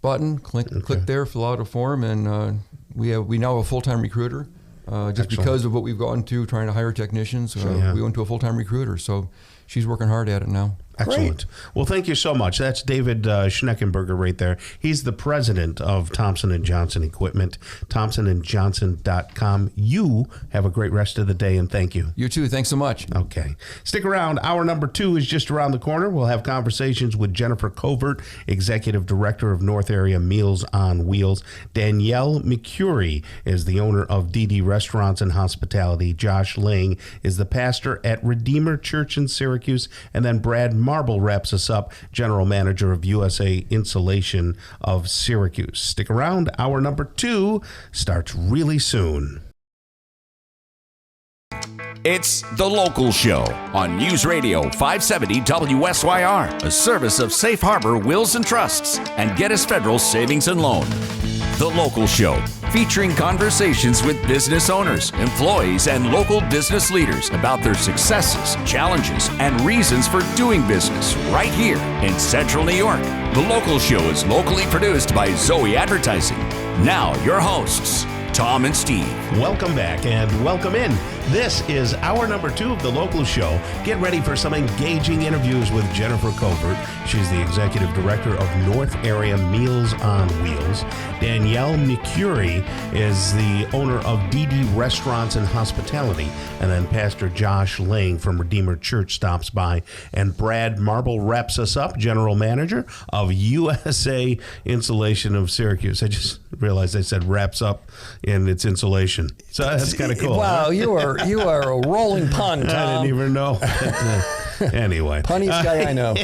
button. Click there, fill out a form, and we now have a full-time recruiter. Just Excellent. because of what we've gone through trying to hire technicians, we went to a full-time recruiter. So she's working hard at it now. Excellent. Great. Well, thank you so much. That's David Schneckenberger right there. He's the president of Thompson & Johnson Equipment, thompsonandjohnson.com. You have a great rest of the day, and thank you. You too. Thanks so much. Okay. Stick around. Hour number 2 is just around the corner. We'll have conversations with Jennifer Covert, Executive Director of North Area Meals on Wheels. Danielle McCurry is the owner of DD Restaurants and Hospitality. Josh Lang is the pastor at Redeemer Church in Syracuse. And then Brad Marble wraps us up, General Manager of USA Insulation of Syracuse. Stick around. Hour number 2 starts really soon. It's The Local Show on News Radio 570 WSYR, a service of Safe Harbor Wills and Trusts and Geddes Federal Savings and Loan. The Local Show, featuring conversations with business owners, employees, and local business leaders about their successes, challenges, and reasons for doing business right here in Central New York. The Local Show is locally produced by Zoey Advertising. Now, your hosts, Tom and Steve. Welcome back and welcome in. This is hour number 2 of The Local Show. Get ready for some engaging interviews with Jennifer Covert. She's the Executive Director of North Area Meals on Wheels. Danielle McCurry is the owner of DD Restaurants and Hospitality. And then Pastor Josh Lang from Redeemer Church stops by. And Brad Marble wraps us up, General Manager of USA Insulation of Syracuse. I just realized I said wraps up and it's insulation. So that's kind of cool. Wow, huh? you are a rolling pun, Tom. I didn't even know. Anyway. Punniest guy I know.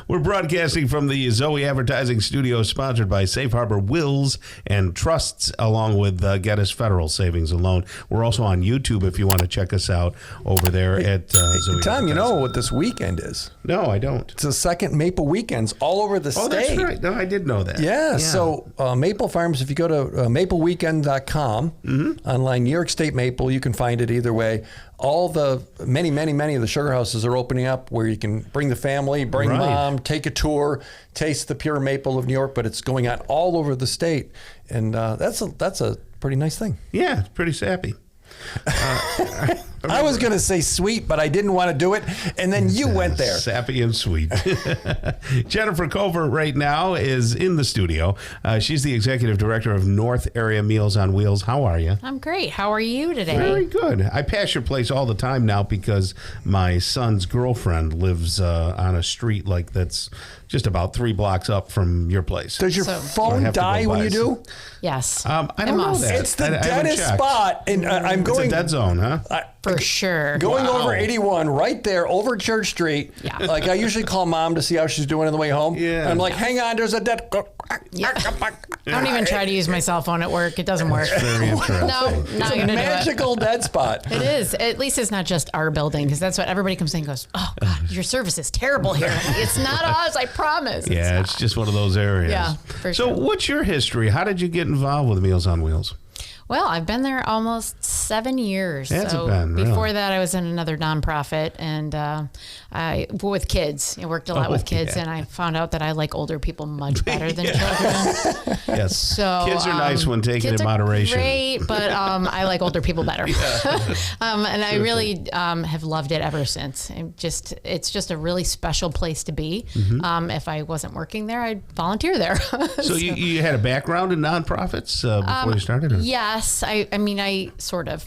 We're broadcasting from the Zoey Advertising Studio, sponsored by Safe Harbor Wills and Trusts, along with Geddes Federal Savings and Loan. We're also on YouTube if you want to check us out over there at Zoey. Tom, you know what this weekend is? No, I don't. It's the second Maple Weekends all over the state. Oh, that's right. No, I did know that. Yeah. So Maple Farms, if you go to mapleweekend.com, online, New York State Maple, you can find it either way. All the many of the sugar houses are opening up where you can bring the family, bring mom, take a tour, taste the pure maple of New York, but it's going on all over the state. And that's a pretty nice thing. Yeah, it's pretty sappy. I was going to say sweet, but I didn't want to do it. And then you went there. Sappy and sweet. Jennifer Covert right now is in the studio. She's the Executive Director of North Area Meals on Wheels. How are you? I'm great. How are you today? Very good. I pass your place all the time now because my son's girlfriend lives on a street like that's just about 3 blocks up from your place. Does your phone die when you do? Yes. I don't know that. It's the deadest spot. And I'm going. It's a dead zone, huh? For sure. Going over 81 right there over Church Street. Yeah. Like I usually call mom to see how she's doing on the way home. Yeah. And I'm like, hang on, there's a dead. Yeah. I don't even try to use my cell phone at work. It doesn't work. Very interesting. No, not gonna do it. Magical dead spot. It is. At least it's not just our building, because that's what everybody comes in and goes, oh, God, your service is terrible here. It's not us, I promise. Yeah, it's just one of those areas. Yeah, for so sure. what's your history? How did you get involved with Meals on Wheels? Well, I've been there almost 7 years. Has so it been? Really? Before that, I was in another nonprofit, and with kids. I worked a lot with kids, and I found out that I like older people much better than children. Yes. So kids are nice when taken kids in moderation. Are great, but I like older people better. And I really have loved it ever since. It's just a really special place to be. Mm-hmm. If I wasn't working there, I'd volunteer there. So you had a background in nonprofits before you started? Or? Yes. Yes, I mean, I sort of.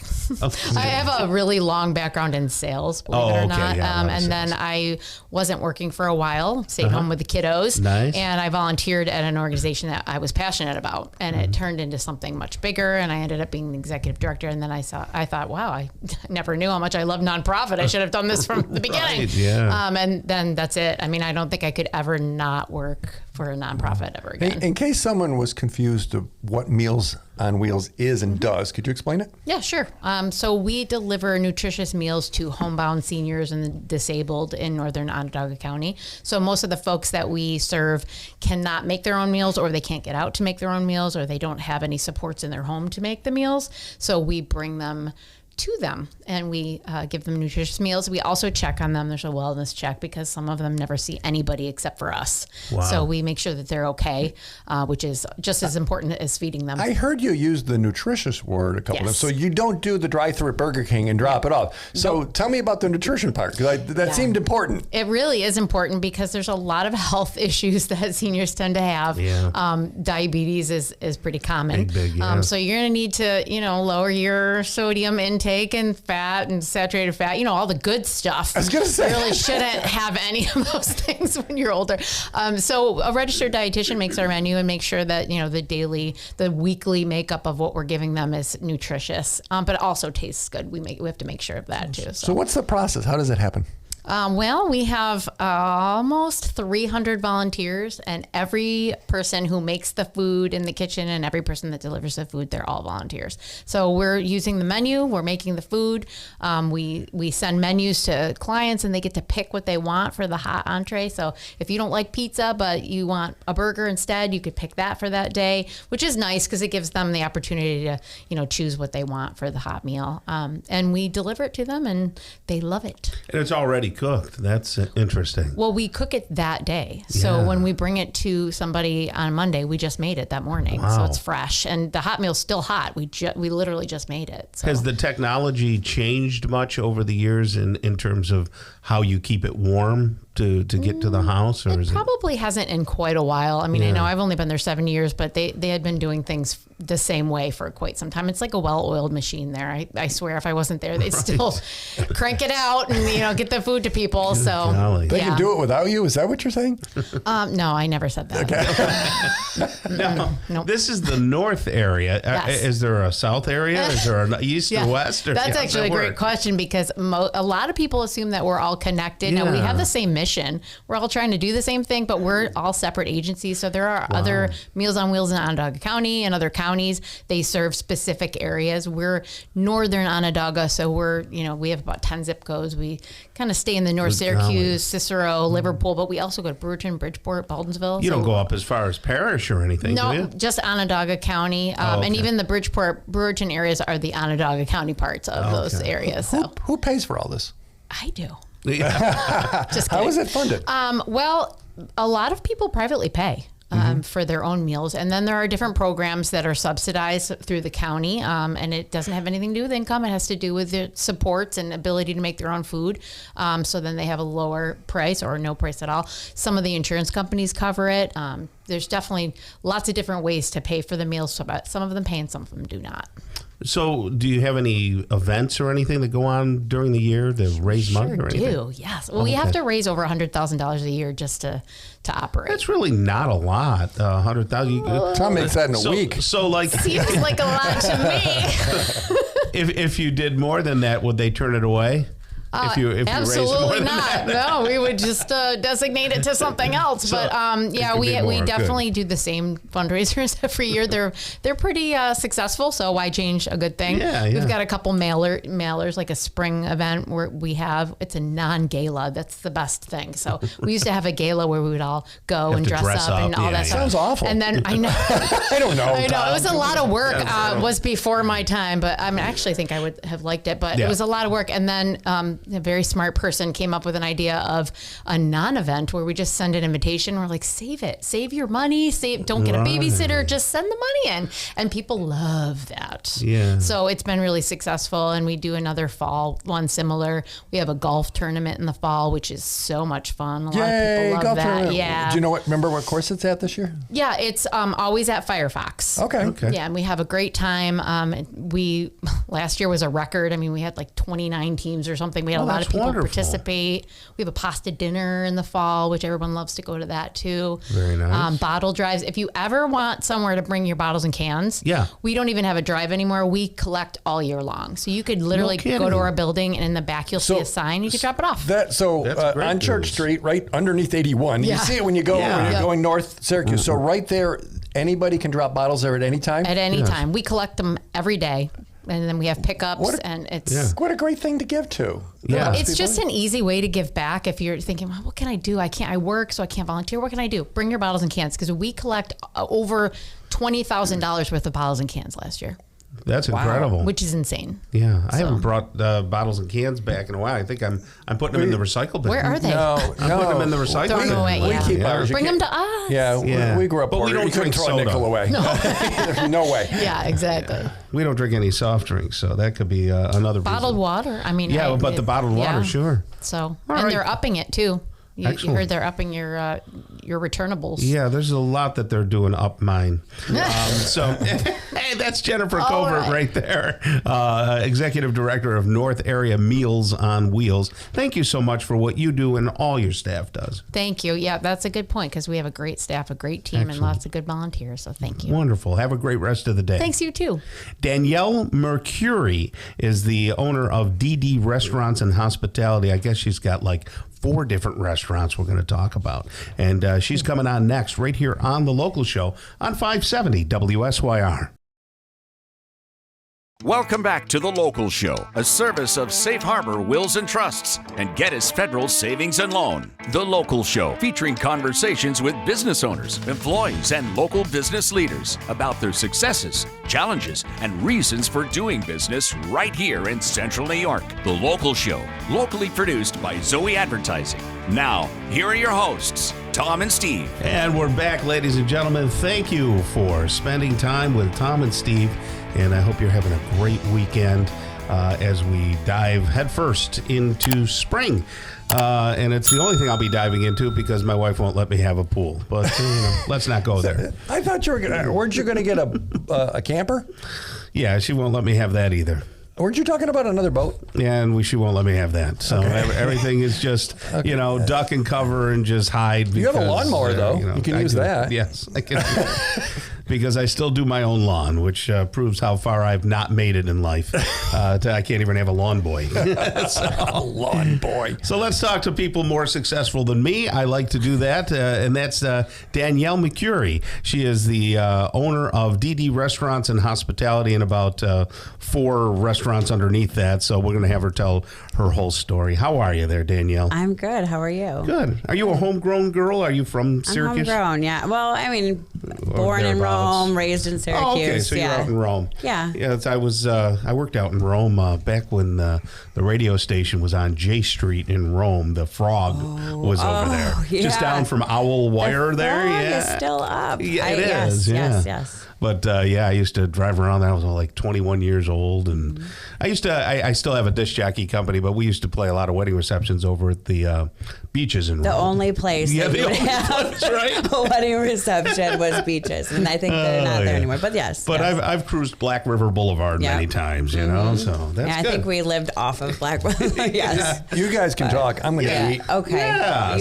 I have a really long background in sales, believe it or not. Yeah, and then I wasn't working for a while, stayed home with the kiddos. Nice. And I volunteered at an organization that I was passionate about. And it turned into something much bigger. And I ended up being the executive director. And then I thought, wow, I never knew how much I love nonprofit. I should have done this from the beginning. Right, yeah. And then that's it. I mean, I don't think I could ever not work for a nonprofit ever again. In case someone was confused of what Meals on Wheels is and does, could you explain it? Yeah, sure. So we deliver nutritious meals to homebound seniors and the disabled in northern Onondaga County. So most of the folks that we serve cannot make their own meals, or they can't get out to make their own meals, or they don't have any supports in their home to make the meals. So we bring them to them and we give them nutritious meals. We also check on them. There's a wellness check because some of them never see anybody except for us. Wow. So we make sure that they're okay, which is just as important as feeding them. I heard you use the nutritious word a couple of times. Yes. So you don't do the drive-through at Burger King and drop it off. So tell me about the nutrition part, because that seemed important. It really is important because there's a lot of health issues that seniors tend to have. Yeah. Diabetes is pretty common. Big, yeah. So you're going to need to, lower your sodium intake and fat and saturated fat, all the good stuff. I was going to say. You really shouldn't have any of those things when you're older. So a registered dietitian makes our menu and makes sure that, the weekly makeup of what we're giving them is nutritious, but it also tastes good. We have to make sure of that too. So what's the process? How does it happen? Well, we have almost 300 volunteers, and every person who makes the food in the kitchen and every person that delivers the food, they're all volunteers. So we're using the menu, we're making the food. We send menus to clients and they get to pick what they want for the hot entree. So if you don't like pizza, but you want a burger instead, you could pick that for that day, which is nice because it gives them the opportunity to, choose what they want for the hot meal. And we deliver it to them and they love it. And it's already cooked. That's interesting. Well, we cook it that day. So when we bring it to somebody on Monday, we just made it that morning. Wow. So it's fresh. And the hot meal's still hot. We literally just made it. So. Has the technology changed much over the years in terms of how you keep it warm to get to the house? Or it probably hasn't in quite a while. I mean, I know I've only been there 7 years, but they had been doing things the same way for quite some time. It's like a well-oiled machine there. I swear if I wasn't there, they'd still crank it out and, get the food to people. So They can do it without you? Is that what you're saying? No, I never said that. Okay. No. This is the north area. Yes. Is there a south area? Is there an east or west? Or, That's actually a great question because a lot of people assume that we're all connected. Now, we have the same mission. We're all trying to do the same thing, but we're all separate agencies. So there are other Meals on Wheels in Onondaga County and other counties. They serve specific areas. We're northern Onondaga, so we have about 10 zip codes. We kind of stay in the north, Syracuse, Cicero, Liverpool, but we also go to Brewerton, Bridgeport, Baldwinsville. You don't go up as far as Parrish or anything, do you? No, just Onondaga County. And even the Bridgeport, Brewerton areas are the Onondaga County parts of those areas. So Who pays for all this? I do. Just How is it funded? Well, a lot of people privately pay for their own meals. And then there are different programs that are subsidized through the county. And it doesn't have anything to do with income. It has to do with the supports and ability to make their own food. So then they have a lower price or no price at all. Some of the insurance companies cover it. There's definitely lots of different ways to pay for the meals. So some of them pay and some of them do not. So do you have any events or anything that go on during the year to raise money or anything? Do, yes. Well, we have to raise over $100,000 a year just to operate. That's really not a lot. 100,000. Tom makes that in a week. So like, seems like a lot to me. if you did more than that, would they turn it away? If you raise more absolutely than not. that? No, we would just designate it to something else. So, but we definitely do the same fundraisers every year. They're pretty successful. So why change a good thing? Yeah. We've got a couple mailers, like a spring event where it's a non-gala. That's the best thing. So we used to have a gala where we would all go and dress up and all that stuff. Sounds awful. And then I know. I don't know. I know. It was a lot of work. Was before my time, but I actually think I would have liked it. But it was a lot of work. And then a very smart person came up with an idea of a non-event where we just send an invitation. We're like, save it, save your money, don't get a babysitter, just send the money in. And people love that. Yeah. So it's been really successful. And we do another fall one similar. We have a golf tournament in the fall, which is so much fun. A lot of people love that. Tournament. Yeah. Do you remember what course it's at this year? Yeah, it's always at Firefox. Okay. Yeah, and we have a great time. Last year was a record. I mean, we had like 29 teams or something. We had a lot of people participate. We have a pasta dinner in the fall, which everyone loves to go to that too. Very nice. Bottle drives. If you ever want somewhere to bring your bottles and cans, we don't even have a drive anymore. We collect all year long. So you could literally go to our building, and in the back you'll see a sign. You could drop it off. On Church Street, right underneath 81. You see it when you go when you're going north Syracuse. So right there, anybody can drop bottles there at any time? At any time. We collect them every day. And then we have pickups, and it's what a great thing to give to. Yeah, it's just an easy way to give back. If you're thinking, well, what can I do? I work, so I can't volunteer. What can I do? Bring your bottles and cans, because we collect over $20,000 worth of bottles and cans last year. That's incredible. Which is insane. Yeah, I haven't brought bottles and cans back in a while. I think I'm putting them in the recycle bin. Where are they? No, I'm putting them in the recycle Throw bin. them away. We keep ours. Bring them to us. Yeah, we grew up But poor. we don't drink throw a soda. nickel away. No way. Yeah, exactly. We don't drink any soft drinks, so that could be another Bottled reason. water. I mean, but the bottled water, sure. So, All and right. they're upping it too. You Excellent. heard they're upping your returnables. Yeah, there's a lot that they're doing up mine. Hey, that's Jennifer Covert right there, Executive Director of North Area Meals on Wheels. Thank you so much for what you do and all your staff does. Thank you. Yeah, that's a good point, because we have a great staff, a great team, and lots of good volunteers. So thank you. Wonderful. Have a great rest of the day. Thanks, you too. Danielle Mercury is the owner of DD Restaurants and Hospitality. I guess she's got like 4 different restaurants we're going to talk about. And she's coming on next right here on The Local Show on 570 WSYR. Welcome back to The Local Show, a service of Safe Harbor Wills and Trusts and Geddes Federal Savings and Loan. The Local Show, featuring conversations with business owners, employees, and local business leaders about their successes, challenges, and reasons for doing business right here in Central New York. The Local Show, locally produced by Zoey Advertising. Now, here are your hosts, Tom and Steve. And we're back, ladies and gentlemen. Thank you for spending time with Tom and Steve. And I hope you're having a great weekend as we dive headfirst into spring. And it's the only thing I'll be diving into because my wife won't let me have a pool. But let's not go there. I thought weren't you going to get a camper? Yeah, she won't let me have that either. Weren't you talking about another boat? Yeah, and she won't let me have that. So everything is just, duck and cover and just hide. Because, you have a lawnmower, though. You can use that. Yes, I can. Because I still do my own lawn, which proves how far I've not made it in life. I can't even have a lawn boy. Lawn boy. So let's talk to people more successful than me. I like to do that, and that's Danielle Mercury. She is the owner of DD Restaurants and Hospitality and about 4 restaurants underneath that. So we're going to have her tell her whole story. How are you there, Danielle? I'm good. How are you? Good. Are you a homegrown girl? Are you from Syracuse? I'm homegrown, yeah. Well, I mean, born in Rome, raised in Syracuse. Oh, okay. So you're out in Rome. Yeah. Yeah. I worked out in Rome back when the radio station was on J Street in Rome. The Frog was over there, just down from Owl Wire there. Yeah, it's still up. Yeah, it is. Yes. But I used to drive around there. I was like 21 years old, and I still have a disc jockey company, but we used to play a lot of wedding receptions over at the beaches in Rome. The only place that you would have right? a wedding reception was beaches, and I think they're not there anymore. But yes. But yes. I've cruised Black River Boulevard many times, you know, so that's I good. think we lived off of Black River. Yes. You guys can talk. I'm going to eat. Okay. Yeah,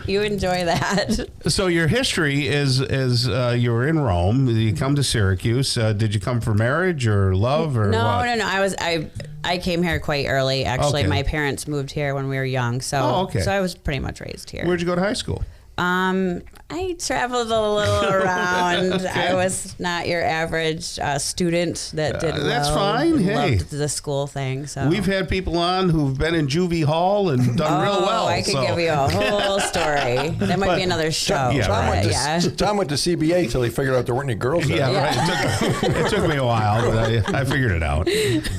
you enjoy that. So your history is you were in Rome. You come to Syracuse. Did you come for marriage or love or No. what? I came here quite early. Actually, Okay. my parents moved here when we were young, so okay. so I was pretty much raised here. Where'd you go to high school? I traveled a little around. I was not your average student that did well. That's fine. Hey. Loved the school thing. So We've had people on who've been in juvie hall and done real well. I could give you a whole story. That might be another show. Tom went to CBA until he figured out there weren't any girls there. Yeah, right. It took me a while, but I figured it out.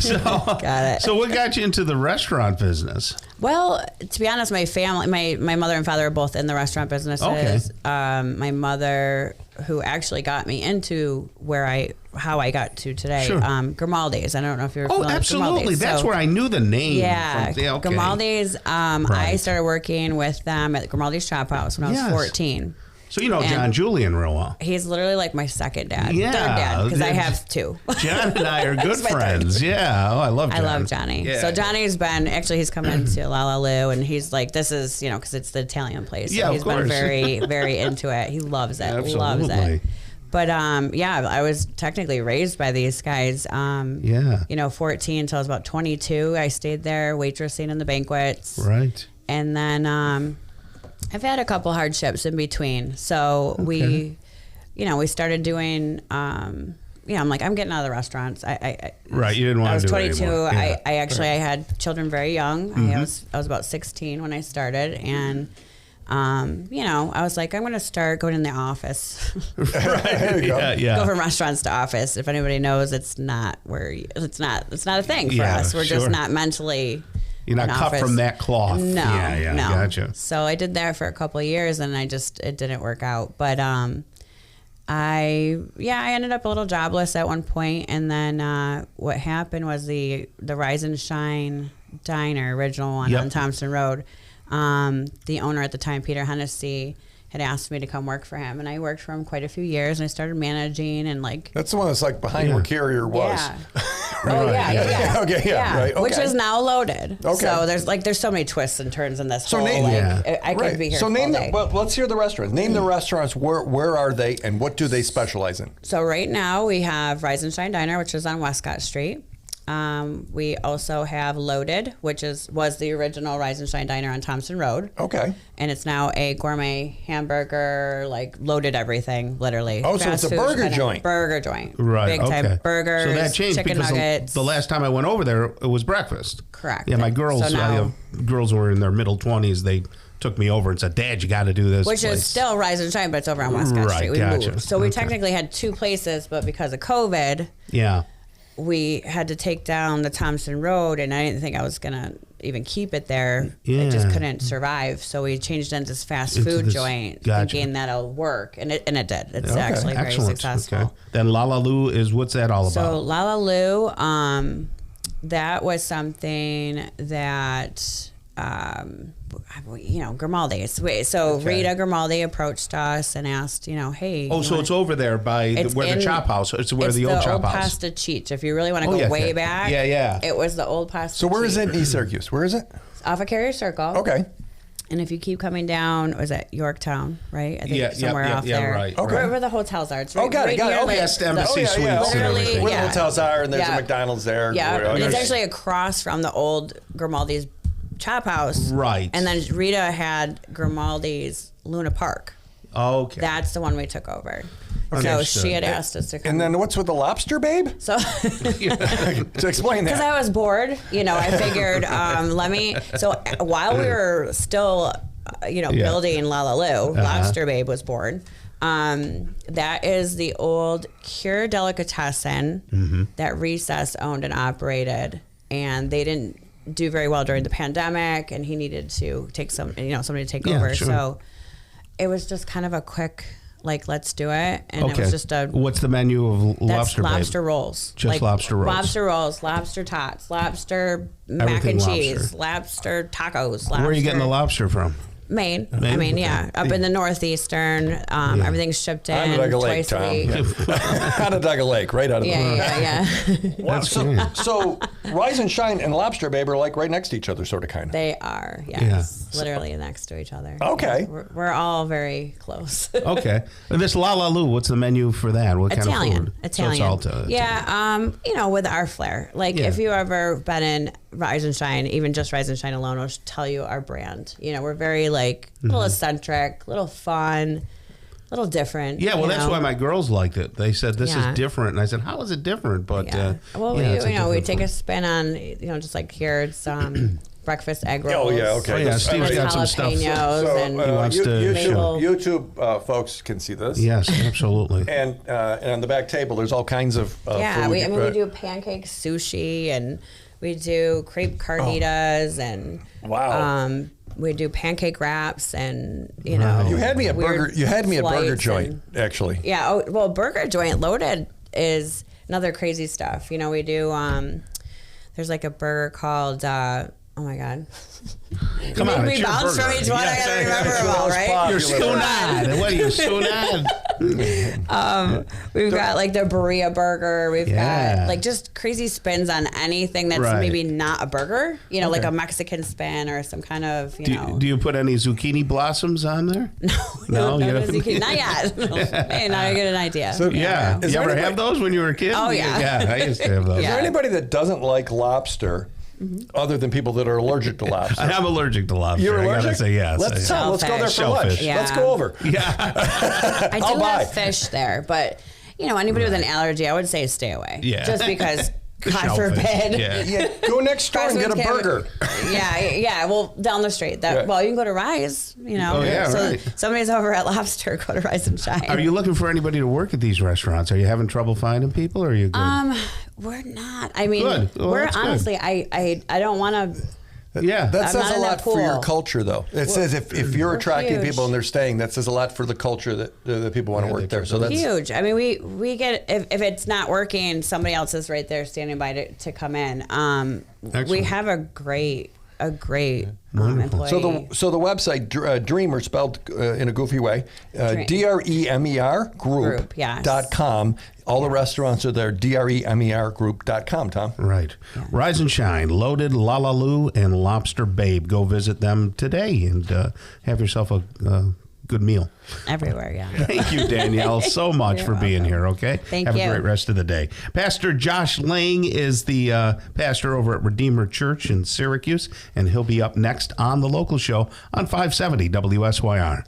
So, got it. So what got you into the restaurant business? Well, to be honest, my family, my mother and father are both in the restaurant businesses. Okay. My mother, who actually got me into how I got to today, Sure. Grimaldi's. I don't know if you're familiar absolutely. with Grimaldi's. That's where I knew the name. Yeah, from. Okay. Grimaldi's. I started working with them at the Grimaldi's Chop House when I was 14. So you know John Julian real well. He's literally like my second dad. Yeah. Third dad, because I have two. John and I are good friends. Yeah. Oh, I love John. I love Johnny. Yeah. So Johnny's he's come into La La Lu, and he's like, this is, because it's the Italian place. So Yeah, he's of course. been very, very into it. He loves it. Absolutely. Loves it. But I was technically raised by these guys. 14 until I was about 22. I stayed there waitressing in the banquets. Right. And then I've had a couple hardships in between. So we started doing. I'm like, I'm getting out of the restaurants. Right, you didn't want to do it anymore. I was 22. Yeah. I had children very young. Mm-hmm. I was about 16 when I started, and I was like, I'm going to start going in the office. Right. Yeah. Go from restaurants to office. If anybody knows, it's not it's not a thing for us. We're just not mentally. You're not cut from that cloth. No, Yeah, no. Gotcha. So I did that for a couple of years, and it didn't work out. But I ended up a little jobless at one point, and then what happened was the Rise and Shine Diner, original one on Thompson Road. The owner at the time, Peter Hennessy, had asked me to come work for him, and I worked for him quite a few years, and I started managing and like. That's the one that's like behind where Carrier was. Yeah. Yeah. Okay, yeah, right. Okay. Which is now loaded. Okay. So there's so many twists and turns in this So whole. I could be here. So all name day. well, let's hear the restaurants. Name the restaurants. Where are they, and what do they specialize in? So right now we have Rise and Shine Diner, which is on Westcott Street. We also have Loaded, which was the original Rise and Shine Diner on Thompson Road. Okay. And it's now a gourmet hamburger, like loaded everything, literally. Oh, so it's a burger joint. Burger joint. Right. Big time burgers, so that changed chicken because nuggets. the last time I went over there, it was breakfast. Correct. Yeah, my girls, So now- I have girls who were in their middle 20s. They took me over and said, "Dad, you got to do this." Which place. is still Rise and Shine, but it's over on Westcott Right, Street. We gotcha. moved. So we Okay. technically had two places, but because of COVID, we had to take down the Thompson Road, and I didn't think I was going to even keep it there. It just couldn't survive. So we changed into this fast food joint, thinking that'll work. And it did. It's actually very successful. Okay. Then La La Lu is, what's that all about? So La La Lu, that was something that, Grimaldi's. So Rita Grimaldi approached us and asked, hey. Oh, so it's over there by where the Chop House. It's where the old Chop House. Pasta Cheech. If you really want to go way back. Yeah. It was the old Pasta So where Cheech. is it in East Syracuse? Where is it? Off of Carrier Circle. Okay. And if you keep coming down, was it Yorktown, right? I think Yeah, somewhere off there. right. Okay. Where the hotels are. It's got it. near Okay. Yes, the Embassy Suites and literally, everything. Where the hotels are, and there's a Yeah. McDonald's there. Yeah, Where- and it's okay. actually across from the old Grimaldi's Chop House. Right. And then Rita had Grimaldi's Luna Park. Okay. That's the one we took over. So Understood. she had asked us to come. And then what's with the lobster, babe? So To explain because that. I was bored, I figured So while we were still, building La La Lu, Lobster Babe was born. That is the old Cure Delicatessen that Recess owned and operated, and they didn't do very well during the pandemic, and he needed to take somebody to take over. Sure. So it was just kind of a quick, let's do it, and it was just What's the menu of that's lobster? lobster rolls. Just lobster rolls. Lobster rolls, lobster tots, lobster mac Everything and lobster. cheese, lobster tacos. Where are you getting the lobster from? Maine. Maine? I mean, yeah, up in the northeastern. Everything's shipped in Onondaga Lake, twice a week. Tom. Onondaga Lake, right out of the Yeah. Wow, so Rise and Shine and Lobster Babe are like right next to each other, sort of, kind of. They are, yes, literally next to each other. Okay. We're all very close. Okay. And this La La Lu, what's the menu for that? What kind of food? Italian. So it's all Yeah, with our flair. If you ever been in Rise and Shine, even just Rise and Shine alone will tell you our brand. You know, we're very like a little eccentric, a little fun, a little different. Yeah, well, that's know? why my girls liked it. They said this is different, and I said, how is it different? But well, we take a spin on just like here it's breakfast egg rolls. Oh yeah, okay. Oh, yeah, Steve's got some stuff. Jalapenos and he wants to show. YouTube folks can see this. Yes, absolutely. And on the back table, there's all kinds of food. we do pancake sushi and we do crepe carnitas and we do pancake wraps and you had me at burger joint actually. Yeah, burger joint loaded is another crazy stuff. You know, we do there's like a burger called oh my God. Come on, we bounce from each one. I gotta remember them all, right? You're Stonad. What are you, Stonad? We've got like the burrito burger. We've got like just crazy spins on anything that's maybe not a burger. You know, like a Mexican spin or some kind of, Do you put any zucchini blossoms on there? No, zucchini. Not yet. Hey, now I get an idea. So, you ever have those when you were a kid? Oh, yeah. Yeah, I used to have those. Is there anybody that doesn't like lobster? Other than people that are allergic to lobster. I'm allergic to lobster. You're allergic? I gotta say yes. Let's go there for Shellfish. lunch. Yeah. Let's go over. Yeah. I do have fish there, but anybody with an allergy, I would say stay away. Yeah. Just because, God Shellfish. forbid. Yeah. Go next door and get a burger. Yeah. Well, down the street. Well, you can go to Rise. Oh yeah, so right. Somebody's over at Lobster. Go to Rise and Shine. Are you looking for anybody to work at these restaurants? Are you having trouble finding people, or are you good? We're not. I mean, Good. Well, we're that's good. honestly. I don't want to. Yeah, that I'm says not a in lot that for your pool. culture, though. It says if you're attracting huge. people and they're staying, that says a lot for the culture that people want to work there. So that's huge. I mean, we get if it's not working, somebody else is right there standing by to come in. We have a great employee. So the website Dreamer spelled in a goofy way, DREMER group.com. All the restaurants are there, DREMER group.com, Tom. Right. Yeah. Rise and Shine, Loaded, Lalaloo, and Lobster Babe. Go visit them today and have yourself a good meal. Everywhere, yeah. Thank you, Danielle, so much for being here, okay? Thank you. Have a great rest of the day. Pastor Josh Lang is the pastor over at Redeemer Church in Syracuse, and he'll be up next on The Local Show on 570 WSYR.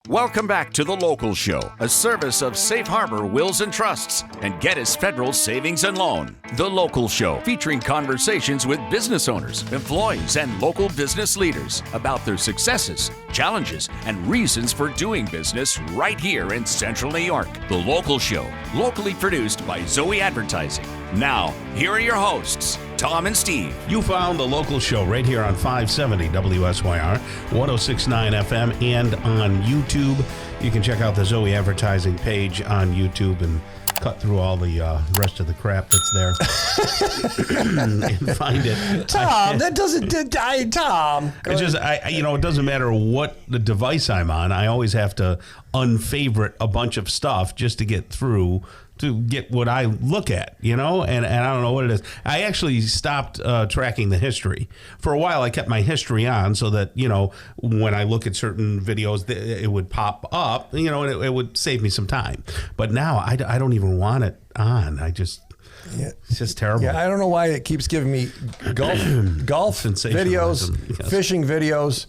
Welcome back to The Local Show, a service of Safe Harbor Wills and Trusts and Geddes Federal Savings and Loan. The Local Show, featuring conversations with business owners, employees, and local business leaders about their successes, challenges, and reasons for doing business right here in Central New York. The Local Show, locally produced by Zoey Advertising. Now, here are your hosts, Tom and Steve. You found The Local Show right here on 570 WSYR, 106.9 FM, and on YouTube. You can check out the Zoey Advertising page on YouTube and cut through all the rest of the crap that's there and find it. Tom, that doesn't die, Tom. It's just, it doesn't matter what the device I'm on. I always have to unfavorite a bunch of stuff just to get through to get what I look at, and I don't know what it is. I actually stopped tracking the history. For a while, I kept my history on so that, when I look at certain videos, it would pop up, and it would save me some time. But now I don't even want it on. It's just terrible. Yeah, I don't know why it keeps giving me golf videos, fishing videos,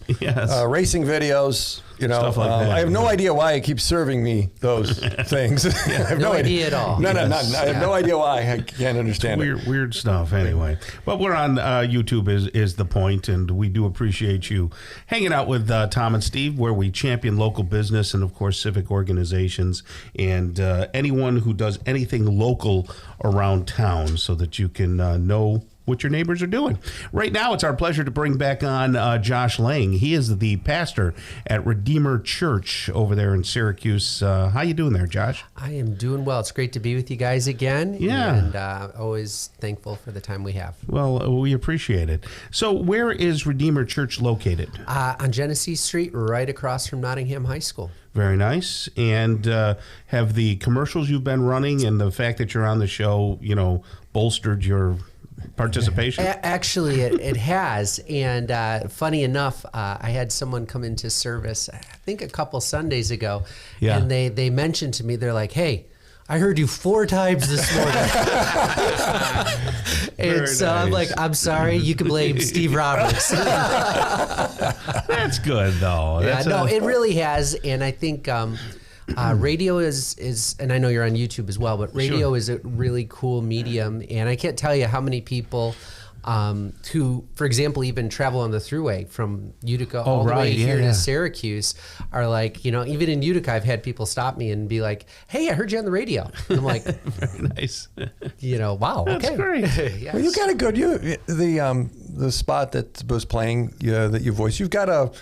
racing videos. Stuff like that. I have no idea why it keeps serving me those things. I have no idea at all. No. I have no idea why. I can't understand it. Weird stuff. Anyway, but we're on YouTube is the point, and we do appreciate you hanging out with Tom and Steve, where we champion local business and, of course, civic organizations and anyone who does anything local around town, so that you can know what your neighbors are doing. Right now, it's our pleasure to bring back on Josh Lang. He is the pastor at Redeemer Church over there in Syracuse. How you doing there, Josh? I am doing well. It's great to be with you guys again. Yeah. And always thankful for the time we have. Well, we appreciate it. So where is Redeemer Church located? On Genesee Street, right across from Nottingham High School. Very nice. And have the commercials you've been running and the fact that you're on the show, bolstered your participation? Actually, it has. And funny enough, I had someone come into service, I think a couple Sundays ago, and they mentioned to me, they're like, hey, I heard you 4 times this morning. And so I'm like, I'm sorry, you can blame Steve Roberts. That's good, though. It really has. And I think radio is, and I know you're on YouTube as well, but radio is a really cool medium. And I can't tell you how many people who, for example, even travel on the throughway from Utica all the way here to Syracuse are like, you know, even in Utica, I've had people stop me and be like, "Hey, I heard you on the radio." And I'm like, very nice. You know, wow, that's okay, great. Yes. Well, you got a good the spot that was playing that you voiced. You've got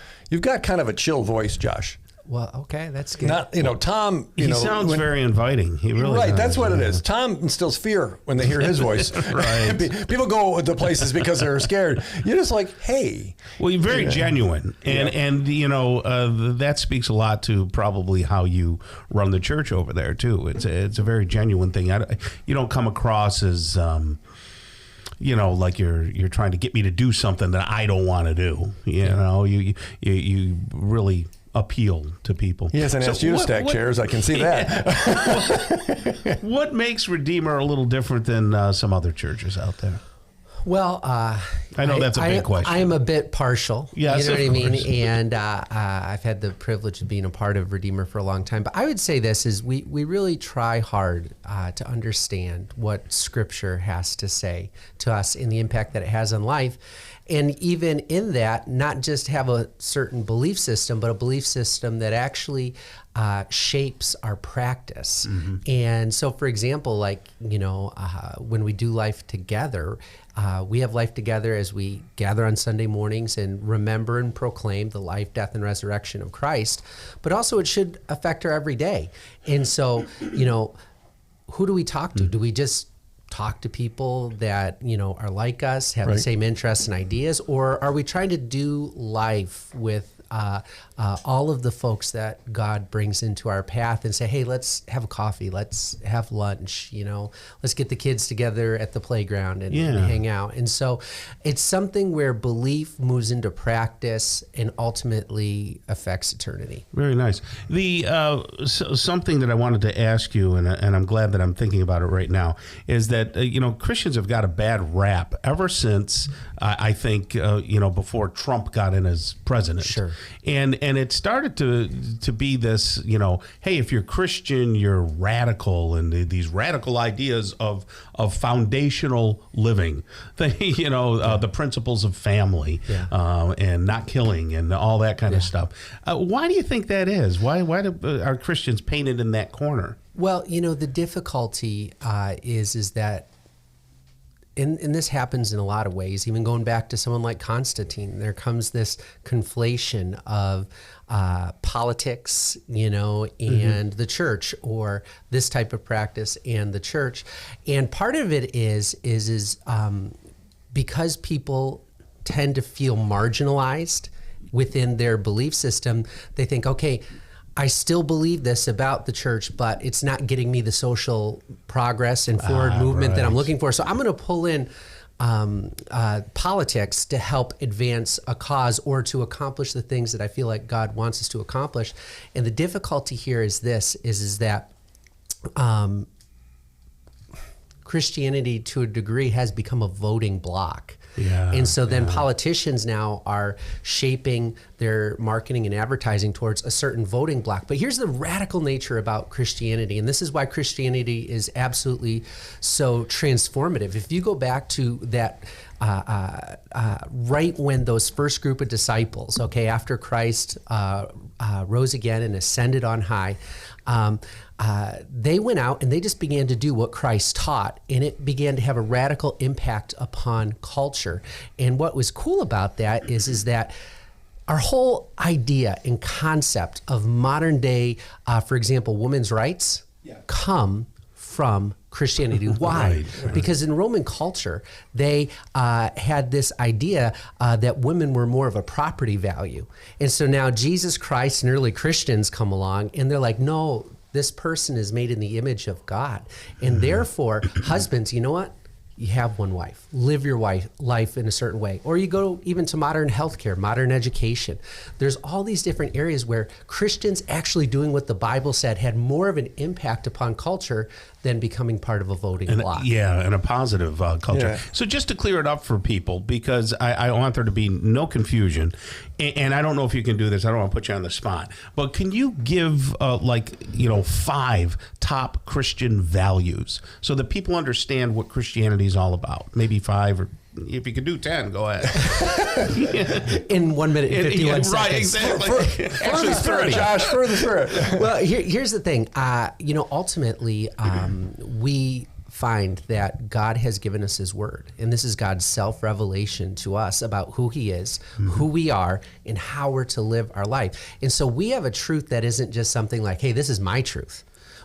kind of a chill voice, Josh. Well, okay, that's good. Not, Tom. He sounds very inviting. He really right. does. That's what it is. Tom instills fear when they hear his voice. Right. People go to places because they're scared. You're just like, hey. Well, you're very genuine, and that speaks a lot to probably how you run the church over there too. It's a very genuine thing. You don't come across as like you're trying to get me to do something that I don't want to do. You really appeal to people. He hasn't asked you to stack chairs. I can see that. What makes Redeemer a little different than some other churches out there? Well, I know that's a big question. I am a bit partial. Yes, you know what I mean? course. And I've had the privilege of being a part of Redeemer for a long time. But I would say this is we really try hard to understand what Scripture has to say to us and the impact that it has on life. And even in that, not just have a certain belief system, but a belief system that actually shapes our practice. Mm-hmm. And so, for example, when we do life together, we have life together as we gather on Sunday mornings and remember and proclaim the life, death, and resurrection of Christ. But also it should affect our everyday. And so, who do we talk to? Do we just talk to people that, are like us, have the same interests and ideas? Or are we trying to do life with all of the folks that God brings into our path and say, hey, let's have a coffee, let's have lunch, let's get the kids together at the playground and hang out. And so it's something where belief moves into practice and ultimately affects eternity. Very nice. Something that I wanted to ask you, and I'm glad that I'm thinking about it right now, is that, Christians have got a bad rap ever since, I think, before Trump got in as president. Sure. And it started to be this, hey, if you're Christian, you're radical, and these radical ideas of foundational living, the principles of family, and not killing, and all that kind of stuff. Why do you think that is? Why are Christians painted in that corner? Well, the difficulty is that. And this happens in a lot of ways, even going back to someone like Constantine. There comes this conflation of politics, and the church, or this type of practice and the church. And part of it is because people tend to feel marginalized within their belief system, they think, okay, I still believe this about the church, but it's not getting me the social progress and forward movement that I'm looking for. So I'm going to pull in politics to help advance a cause or to accomplish the things that I feel like God wants us to accomplish. And the difficulty here is this, is that Christianity to a degree has become a voting bloc. And so then politicians now are shaping their marketing and advertising towards a certain voting block. But here's the radical nature about Christianity, and this is why Christianity is absolutely so transformative. If you go back to that right when those first group of disciples, after Christ rose again and ascended on high, they went out and they just began to do what Christ taught, and it began to have a radical impact upon culture. And what was cool about that is that our whole idea and concept of modern day, for example, women's rights, come from Christianity. Why? Right. Because in Roman culture, they had this idea that women were more of a property value. And so now Jesus Christ and early Christians come along and they're like, no, this person is made in the image of God. And therefore, husbands, you know what? you have one wife, live your life in a certain way. Or you go even to modern healthcare, modern education. There's all these different areas where Christians actually doing what the Bible said had more of an impact upon culture than becoming part of a voting bloc. Yeah, and a positive culture. Yeah. So just to clear it up for people, because I want there to be no confusion, and I don't know if you can do this, I don't want to put you on the spot, but can you give 5 top Christian values so that people understand what Christianity is all about? Maybe 5, or if you could do 10, go ahead. In 1 minute and 51 seconds. Right, exactly. Actually, 30. Josh, further spirit. Well, here's the thing. Ultimately, we find that God has given us his word. And this is God's self-revelation to us about who he is, who we are, and how we're to live our life. And so we have a truth that isn't just something like, hey, this is my truth.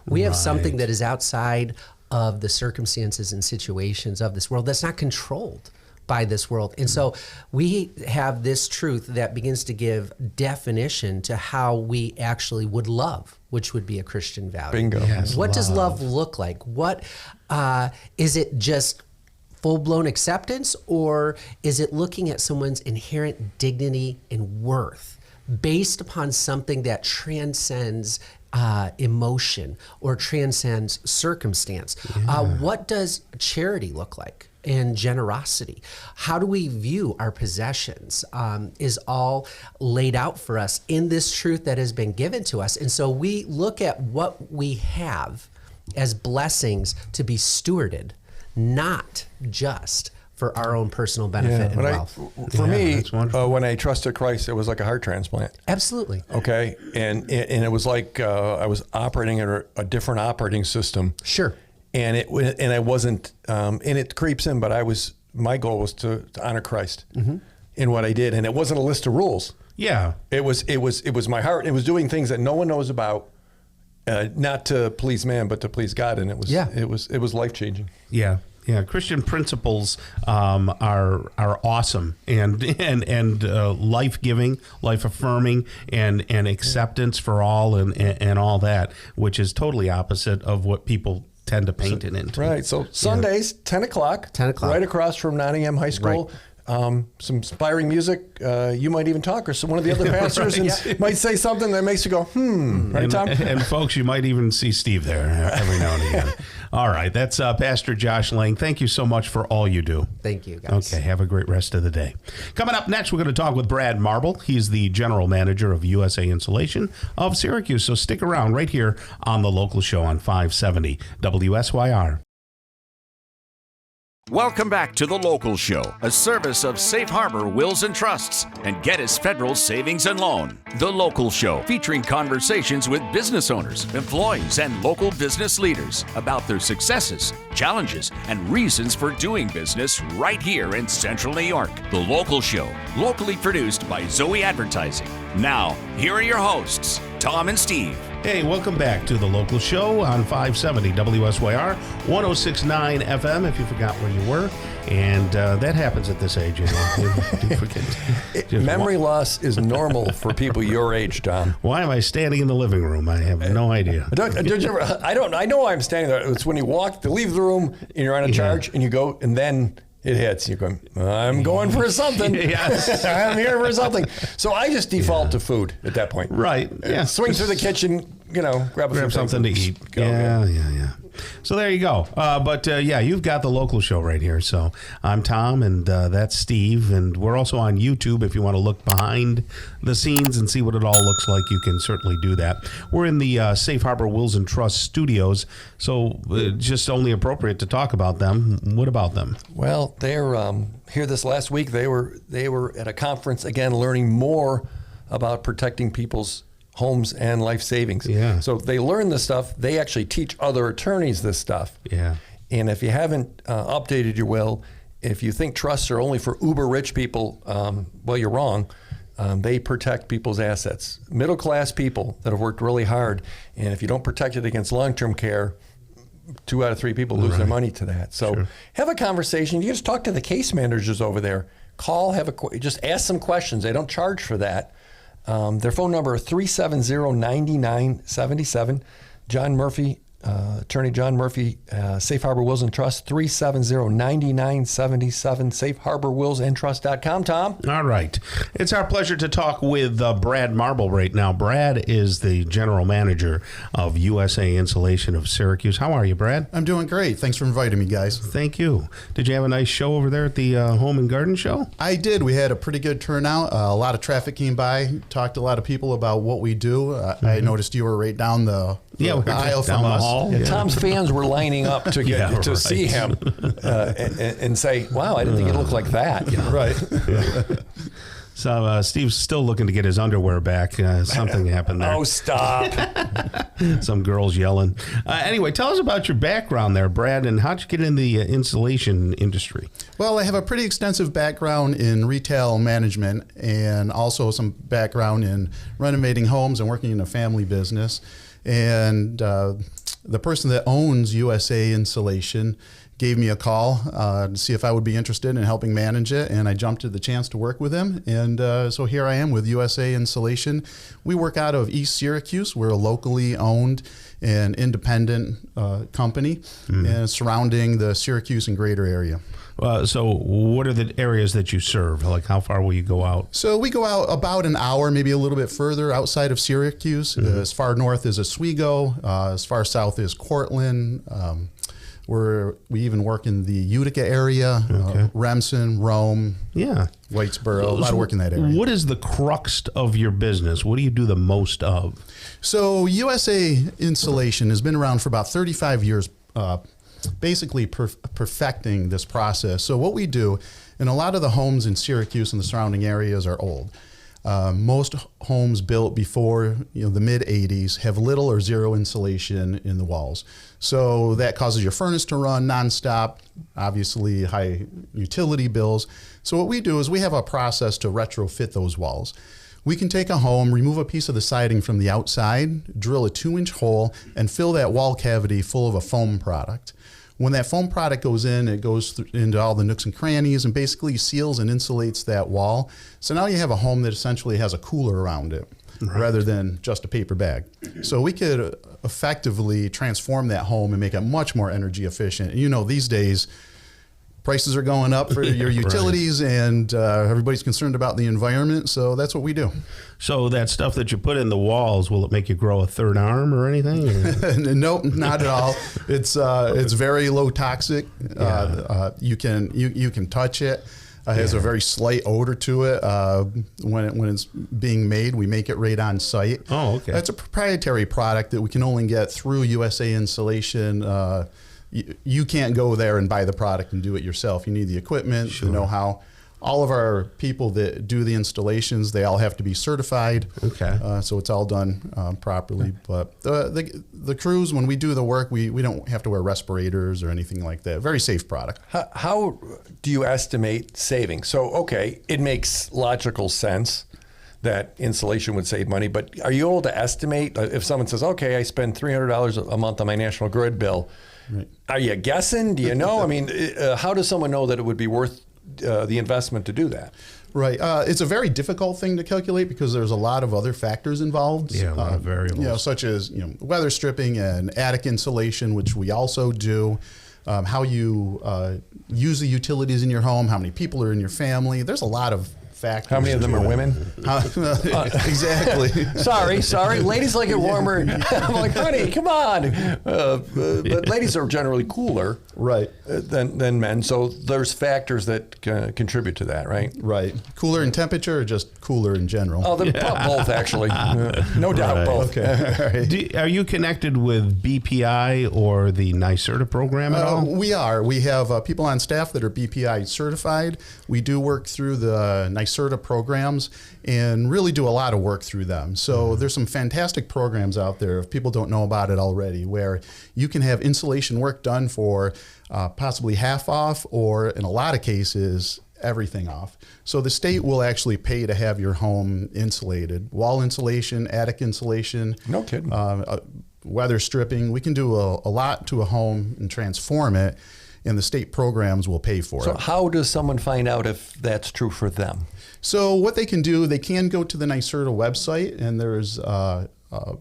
We have something that is outside of the circumstances and situations of this world that's not controlled by this world. And so we have this truth that begins to give definition to how we actually would love, which would be a Christian value. Bingo. Yes, What does love look like? What is it just full-blown acceptance, or is it looking at someone's inherent dignity and worth based upon something that transcends emotion or transcends circumstance? What does charity look like? And generosity. How do we view our possessions is all laid out for us in this truth that has been given to us. And so we look at what we have as blessings to be stewarded, not just for our own personal benefit and wealth. For me, when I trusted Christ, it was like a heart transplant. Absolutely. Okay. And it was like I was operating under a different operating system. Sure. And I wasn't, and it creeps in, but my goal was to honor Christ in what I did. And it wasn't a list of rules. Yeah. It was my heart. It was doing things that no one knows about, not to please man, but to please God. And it was life-changing. Yeah. Yeah, Christian principles are awesome and life-giving, life-affirming, and acceptance for all and all that, which is totally opposite of what people tend to paint it into. Right. So Sundays, 10 o'clock. 10 o'clock. Right across from Nottingham High School. Right. Some inspiring music. You might even talk, or one of the other pastors might say something that makes you go, right, Tom? And folks, you might even see Steve there every now and again. All right, that's Pastor Josh Lang. Thank you so much for all you do. Thank you, guys. Okay, have a great rest of the day. Coming up next, we're going to talk with Brad Marble. He's the general manager of USA Insulation of Syracuse. So stick around right here on The Local Show on 570 WSYR. Welcome back to The Local Show, a service of Safe Harbor Wills and Trusts and Gettys Federal Savings and Loan. The Local Show, featuring conversations with business owners, employees, and local business leaders about their successes, challenges, and reasons for doing business right here in Central New York. The Local Show, locally produced by Zoey Advertising. Now, here are your hosts, Tom and Steve. Hey, welcome back to The Local Show on 570 WSYR, 106.9 FM, if you forgot where you were. And that happens at this age. You do forget. Memory loss is normal for people your age, Tom. Why am I standing in the living room? I have no idea. I know why I'm standing there. It's when you leave the room, and you're on a charge, and you go, and then it hits. You're going, I'm going for something. Yes. I'm here for something. So I just default to food at that point. Right. Yeah. Swing through the kitchen, grab something to eat. Go, yeah. So there you go. But you've got The Local Show right here. So I'm Tom, and that's Steve. And we're also on YouTube. If you want to look behind the scenes and see what it all looks like, you can certainly do that. We're in the Safe Harbor Wills and Trust studios. So just only appropriate to talk about them. What about them? Well, they're here this last week. They were at a conference, again, learning more about protecting people's homes and life savings. Yeah. So they learn this stuff. They actually teach other attorneys this stuff. Yeah. And if you haven't updated your will, if you think trusts are only for uber rich people, well, you're wrong. They protect people's assets. Middle class people that have worked really hard. And if you don't protect it against long-term care, 2 out of 3 people lose their money to that. So have a conversation. You just talk to the case managers over there. Call, just ask some questions. They don't charge for that. Their phone number is 370-9977. John Murphy Attorney John Murphy, Safe Harbor Wills and Trust, 370-9977, safeharborwillsandtrust.com. Tom? All right. It's our pleasure to talk with Brad Marble right now. Brad is the general manager of USA Insulation of Syracuse. How are you, Brad? I'm doing great. Thanks for inviting me, guys. Thank you. Did you have a nice show over there at the Home and Garden Show? I did. We had a pretty good turnout. A lot of traffic came by, talked to a lot of people about what we do. I noticed you were right down the aisle from us. Yeah. Tom's fans were lining up to get to see him and say, wow, I didn't think it looked like that. Right. So Steve's still looking to get his underwear back. Something happened there. Oh, stop. Some girls yelling. Anyway, tell us about your background there, Brad, and how'd you get in the insulation industry? Well, I have a pretty extensive background in retail management and also some background in renovating homes and working in a family business. And the person that owns USA Insulation gave me a call to see if I would be interested in helping manage it, and I jumped at the chance to work with him. And so here I am with USA Insulation. We work out of East Syracuse. We're a locally owned and independent company and surrounding the Syracuse and greater area. So what are the areas that you serve? Like how far will you go out? So we go out about an hour, maybe a little bit further outside of Syracuse. As far north as Oswego, as far south as Cortland. We even work in the Utica area, Remsen, Rome, Whitesboro, a lot of work in that area. What is the crux of your business? What do you do the most of? So USA Insulation has been around for about 35 years, basically perfecting this process. So what we do, and a lot of the homes in Syracuse and the surrounding areas are old. Most homes built before the mid 80s have little or zero insulation in the walls. So that causes your furnace to run nonstop, obviously high utility bills. So what we do is we have a process to retrofit those walls. We can take a home, remove a piece of the siding from the outside, drill a 2-inch hole, and fill that wall cavity full of a foam product. When that foam product goes in, it goes into all the nooks and crannies and basically seals and insulates that wall. So now you have a home that essentially has a cooler around it rather than just a paper bag. So we could effectively transform that home and make it much more energy efficient. These days, prices are going up for your utilities and everybody's concerned about the environment. So that's what we do. So that stuff that you put in the walls, will it make you grow a third arm or anything? Nope, not at all. It's very low toxic. You can touch it. It has a very slight odor to it. When it's being made, we make it right on site. Oh, okay. That's a proprietary product that we can only get through USA Insulation. You can't go there and buy the product and do it yourself. You need the equipment, the know-how. All of our people that do the installations, they all have to be certified. Okay. So it's all done properly. But the crews, when we do the work, we don't have to wear respirators or anything like that. Very safe product. How do you estimate savings? So, okay, it makes logical sense that insulation would save money, but are you able to estimate if someone says, okay, I spend $300 a month on my National Grid bill, are you guessing? Do you know? I mean, how does someone know that it would be worth the investment to do that? Right. It's a very difficult thing to calculate because there's a lot of other factors involved. Yeah, a lot of variables. Such as weather stripping and attic insulation, which we also do. How you use the utilities in your home, how many people are in your family. There's a lot of factors. How many of them are women? Exactly. Sorry. Ladies like it warmer. I'm like, honey, come on. But ladies are generally cooler, right, than men. So there's factors that contribute to that, right? Right. Cooler in temperature, or just cooler in general? Oh, both actually. No doubt, both. Okay. Are you connected with BPI or the NYSERDA program at all? We are. We have people on staff that are BPI certified. We do work through the NYSERDA programs and really do a lot of work through them. So there's some fantastic programs out there, if people don't know about it already, where you can have insulation work done for possibly half off, or in a lot of cases, everything off. So the state will actually pay to have your home insulated. Wall insulation, attic insulation. No kidding. Weather stripping. We can do a lot to a home and transform it, and the state programs will pay for it. So how does someone find out if that's true for them? So what they can do, they can go to the NYSERDA website, and there's a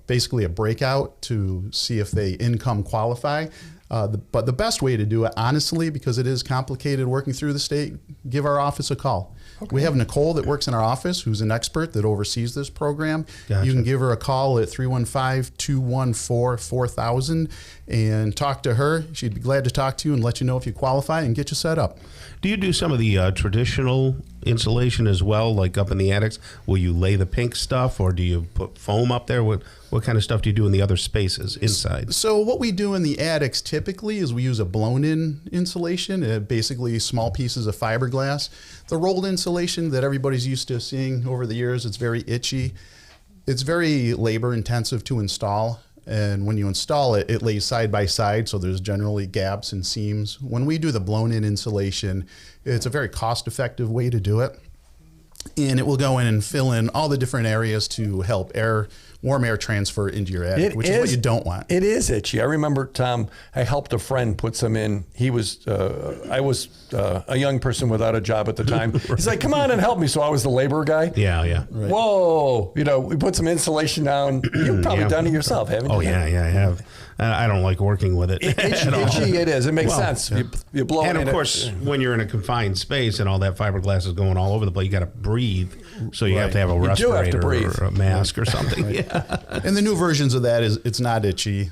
basically a breakout to see if they income qualify. But the best way to do it, honestly, because it is complicated working through the state, give our office a call. Okay. We have Nicole that works in our office who's an expert that oversees this program. Gotcha. You can give her a call at 315-214-4000 and talk to her. She'd be glad to talk to you and let you know if you qualify and get you set up. Do you do some of the traditional insulation as well, like up in the attics? Will you lay the pink stuff, or do you put foam up there? What kind of stuff do you do in the other spaces inside? So what we do in the attics typically is we use a blown-in insulation, basically small pieces of fiberglass. The rolled insulation that everybody's used to seeing over the years, it's very itchy. It's very labor-intensive to install. And when you install it, it lays side by side, so there's generally gaps and seams. When we do the blown-in insulation, it's a very cost-effective way to do it. And it will go in and fill in all the different areas to help warm air transfer into your attic, which is what you don't want. It is itchy. I remember, Tom, I helped a friend put some in. He was, I was a young person without a job at the time. Right. He's like, come on and help me. So I was the labor guy. Yeah, yeah. Right. Whoa. We put some insulation down. You've probably done it yourself, haven't you? Oh, yeah, I have. I don't like working with it. Itchy it is. It makes sense. Yeah. You blow it in. And of course, when you're in a confined space and all that fiberglass is going all over the place, you got to breathe. So you have to have a respirator or a mask or something. Right. Yeah. And the new versions of that it's not itchy.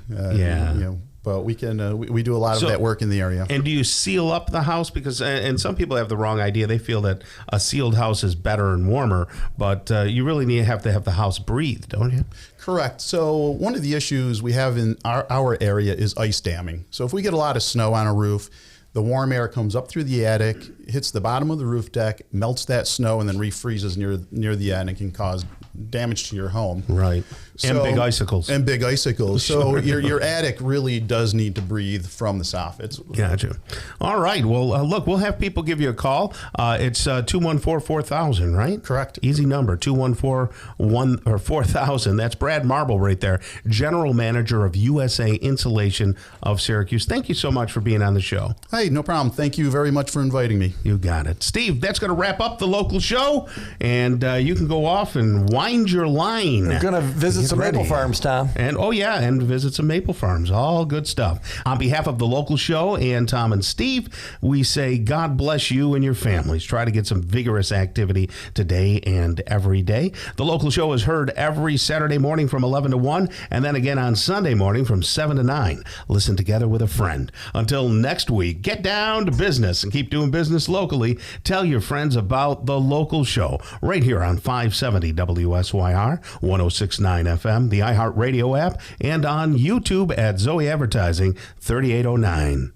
But we can we do a lot of that work in the area. And do you seal up the house? Because and some people have the wrong idea. They feel that a sealed house is better and warmer, but you really have to have the house breathe, don't you? Correct. So one of the issues we have in our area is ice damming. So if we get a lot of snow on a roof, the warm air comes up through the attic, hits the bottom of the roof deck, melts that snow, and then refreezes near the end and can cause damage to your home. Right. And big icicles. And big icicles. So your attic really does need to breathe from the soffits. Gotcha. All right. Well, look, we'll have people give you a call. It's 214-4000, right? Correct. Easy number, 214-4000. That's Brad Marble right there, General Manager of USA Insulation of Syracuse. Thank you so much for being on the show. Hey, no problem. Thank you very much for inviting me. You got it. Steve, that's going to wrap up the local show, and you can go off and wind your line. We're going to visit some maple farms, Tom. And and visit some maple farms. All good stuff. On behalf of the local show and Tom and Steve, we say God bless you and your families. Try to get some vigorous activity today and every day. The local show is heard every Saturday morning from 11 to 1, and then again on Sunday morning from 7 to 9. Listen together with a friend. Until next week, get down to business and keep doing business locally. Tell your friends about the local show right here on 570 WSYR, 106.9 FM, the iHeartRadio app, and on YouTube at Zoey Advertising 3809.